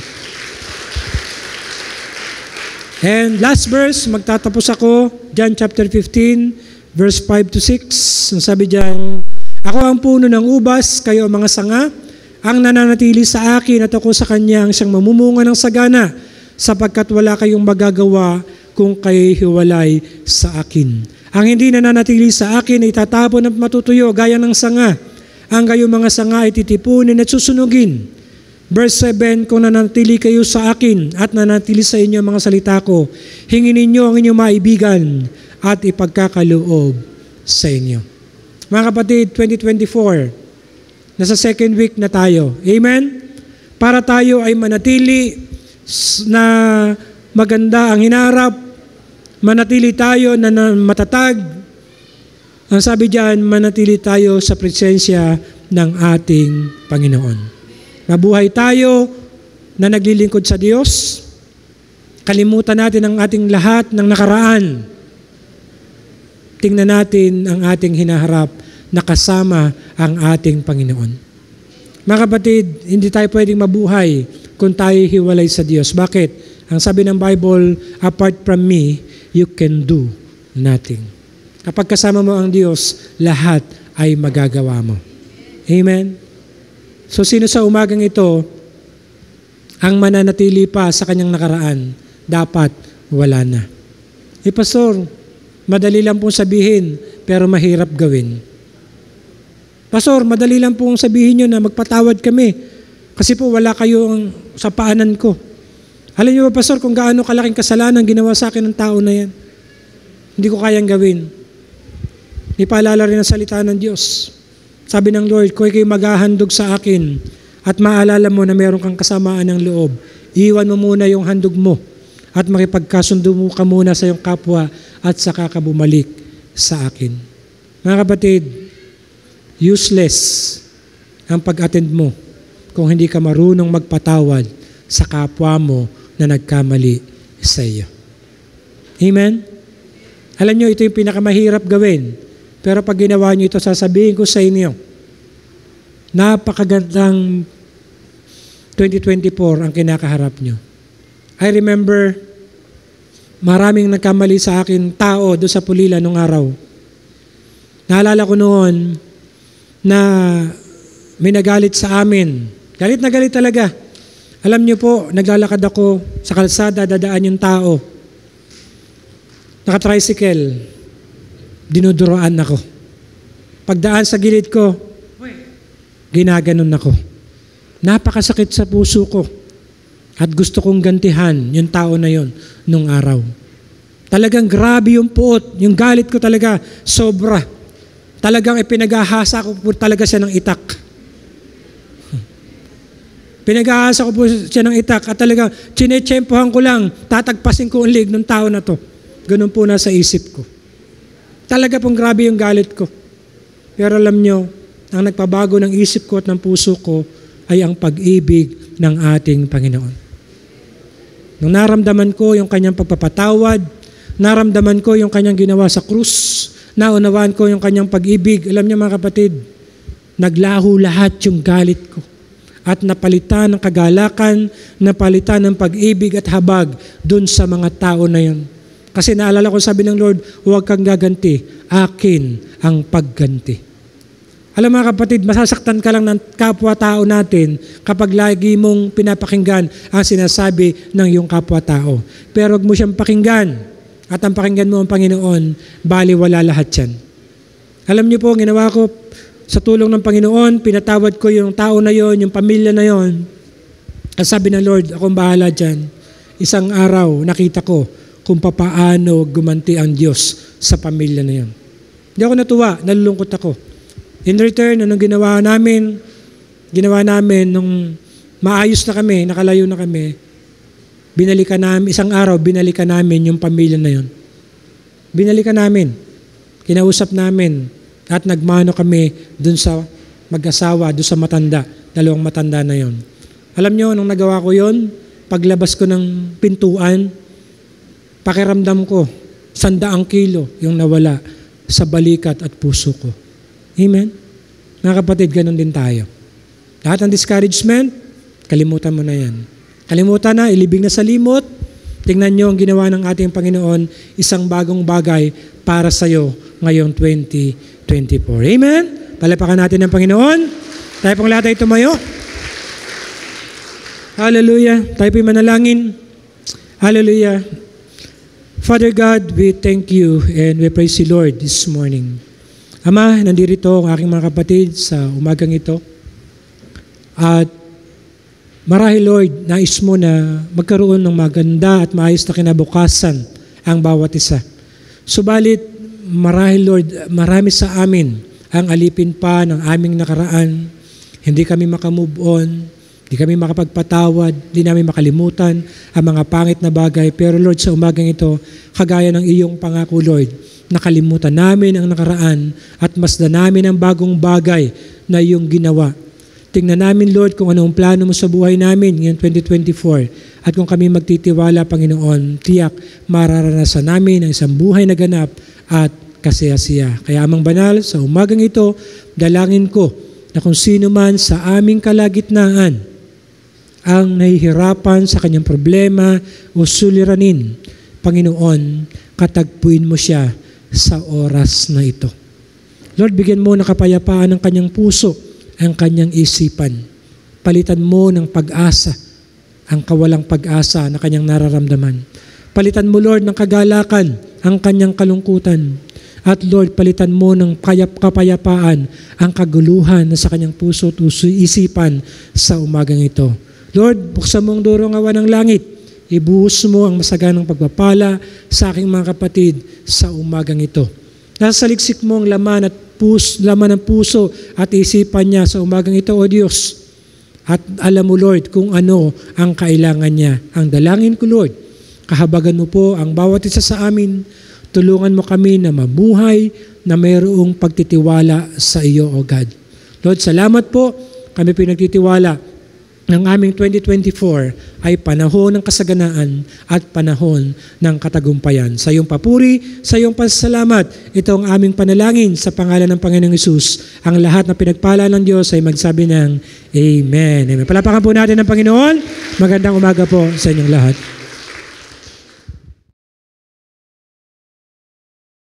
And last verse, magtatapos ako, John chapter 15, verse 5 to 6. Ang sabi diyan, ako ang puno ng ubas, kayo ang mga sanga, ang nananatili sa akin at ako sa kanya ang siyang mamumunga ng sagana, sapagkat wala kayong magagawa kung kayo'y hiwalay sa akin. Ang hindi nananatili sa akin ay tatapon at matutuyo gaya ng sanga. Ang kayong mga sanga ay titipunin at susunugin. Verse 7, kung nanatili kayo sa akin at nanatili sa inyo ang mga salita ko, hingin ninyo ang inyong maibigan at ipagkakaloob sa inyo. Mga kapatid, 2024, nasa second week na tayo. Amen? Para tayo ay manatili na maganda ang hinarap, manatili tayo na matatag. Ang sabi diyan, manatili tayo sa presensya ng ating Panginoon. Mabuhay tayo na naglilingkod sa Diyos. Kalimutan natin ang ating lahat ng nakaraan. Tingnan natin ang ating hinaharap na kasama ang ating Panginoon. Mga kapatid, hindi tayo pwedeng mabuhay kung tayo hiwalay sa Diyos. Bakit? Ang sabi ng Bible, apart from me, you can do nothing. Kapag kasama mo ang Diyos, lahat ay magagawa mo. Amen? So sino sa umagang ito ang mananatili pa sa kanyang nakaraan? Dapat wala na. Pastor, madali lang pong sabihin pero mahirap gawin. Pastor, madali lang pong sabihin nyo na magpatawad kami kasi po wala kayong sa paanan ko. Alam niyo ba, Pastor, kung gaano kalaking kasalanan ginawa sa akin ng tao na yan? Hindi ko kayang gawin. Ipaalala rin ang salita ng Diyos. Sabi ng Lord, kung ikaw'y maghahandog sa akin at maalala mo na meron kang kasamaan ng loob, iwan mo muna yung handog mo at makipagkasundo mo ka muna sa iyong kapwa at saka ka bumalik sa akin. Mga kapatid, useless ang pag-attend mo kung hindi ka marunong magpatawad sa kapwa mo na nagkamali sa iyo. Amen? Alam nyo, ito yung pinakamahirap gawin. Pero pag ginawa nyo ito, sasabihin ko sa inyo, napakagandang 2024 ang kinakaharap nyo. I remember, maraming nagkamali sa akin tao doon sa Pulila nung araw. Naalala ko noon na may nagalit sa amin. Galit na galit talaga. Alam niyo po, naglalakad ako sa kalsada, dadaan yung tao. Naka-tricycle, dinuduroan ako. Pagdaan sa gilid ko, ginaganon ako. Napakasakit sa puso ko. At gusto kong gantihan yung tao na yon nung araw. Talagang grabe yung puot, yung galit ko talaga, sobra. Talagang ipinag-ahasa ko po talaga siya ng itak. Pinag-ahasa ko po siya ng itak at talagang chinetsempohan ko lang, tatagpasin ko ang lig ng tao na to. Ganun po nasa isip ko. Talaga pong grabe yung galit ko. Pero alam nyo, ang nagpabago ng isip ko at ng puso ko ay ang pag-ibig ng ating Panginoon. Nung naramdaman ko yung kanyang pagpapatawad, naramdaman ko yung kanyang ginawa sa krus, naunawaan ko yung kanyang pag-ibig, alam niyo mga kapatid, naglaho lahat yung galit ko. At napalitan ng kagalakan, napalitan ng pag-ibig at habag dun sa mga tao na yun. Kasi naalala ko sabi ng Lord, huwag kang gaganti, akin ang pagganti. Alam mga kapatid, masasaktan ka lang ng kapwa-tao natin kapag lagi mong pinapakinggan ang sinasabi ng iyong kapwa-tao. Pero huwag mo siyang pakinggan at ang pakinggan mo ang Panginoon, baliwala lahat yan. Alam niyo po, ginawa ko sa tulong ng Panginoon, pinatawad ko yung tao na yon, yung pamilya na yon. At sabi ng Lord, akong bahala dyan. Isang araw, nakita ko kung papaano gumanti ang Diyos sa pamilya na yon. Hindi ako natuwa, nalulungkot ako. In return, anong ginawa namin nung maayos na kami, nakalayo na kami, binalikan namin, isang araw, binalikan namin yung pamilya na yon. Binalikan namin. Kinausap namin. At nagmano kami dun sa mag-asawa, dun sa matanda, dalawang matanda na yon. Alam nyo, nung nagawa ko yon, paglabas ko ng pintuan, pakiramdam ko, 100 kilo yung nawala sa balikat at puso ko. Amen? Mga kapatid, ganun din tayo. Lahat ng discouragement, kalimutan mo na yan. Kalimutan na, ilibing na sa limot. Tingnan nyo ang ginawa ng ating Panginoon, isang bagong bagay para sa'yo ngayong 2024. Amen? Palapakan natin ng Panginoon. Tayo pong lahat ay tumayo. Hallelujah. Tayo po'y manalangin. Hallelujah. Father God, we thank you and we praise you, Lord, this morning. Ama, nandito ang aking mga kapatid sa umagang ito. At marahil, Lord, nais mo na magkaroon ng maganda at maayos na kinabukasan ang bawat isa. Subalit, marahil, Lord, marami sa amin ang alipin pa ng aming nakaraan. Hindi kami makamove on, hindi kami makapagpatawad, hindi namin makalimutan ang mga pangit na bagay. Pero Lord, sa umagang ito, kagaya ng iyong pangako, Lord, nakalimutan namin ang nakaraan at masdan namin ang bagong bagay na iyong ginawa. Tingnan namin, Lord, kung anong plano mo sa buhay namin ngayong 2024. At kung kami magtitiwala, Panginoon, tiyak mararanasan namin ang isang buhay na ganap at kasaya-siya. Kaya Amang Banal, sa umagang ito, dalangin ko na kung sino man sa aming kalagitnaan ang nahihirapan sa kanyang problema o suliranin, Panginoon, katagpuin mo siya sa oras na ito. Lord, bigyan mo ng kapayapaan ang kanyang puso, ang kanyang isipan. Palitan mo ng pag-asa, ang kawalang pag-asa na kanyang nararamdaman. Palitan mo, Lord, ng kagalakan, ang kanyang kalungkutan. At Lord, palitan mo ng kapayapaan, ang kaguluhan na sa kanyang puso at isipan sa umagang ito. Lord, buksan mo ang durong awan ng langit. Ibuhos mo ang masaganang pagpapala sa aking mga kapatid sa umagang ito. Nasa saliksik mo ang laman ng puso at isipan niya sa umagang ito, O Diyos. At alam mo, Lord, kung ano ang kailangan niya. Ang dalangin ko, Lord, kahabagan mo po ang bawat isa sa amin. Tulungan mo kami na mabuhay na mayroong pagtitiwala sa iyo, O God. Lord, salamat po. Kami pinagtitiwala ng aming 2024 ay panahon ng kasaganaan at panahon ng katagumpayan. Sa iyong papuri, sa iyong pasasalamat, ito ang aming panalangin sa pangalan ng Panginoong Hesus. Ang lahat na pinagpala ng Diyos ay magsabi ng Amen. Amen. Palapakan po natin ang Panginoon. Magandang umaga po sa inyong lahat.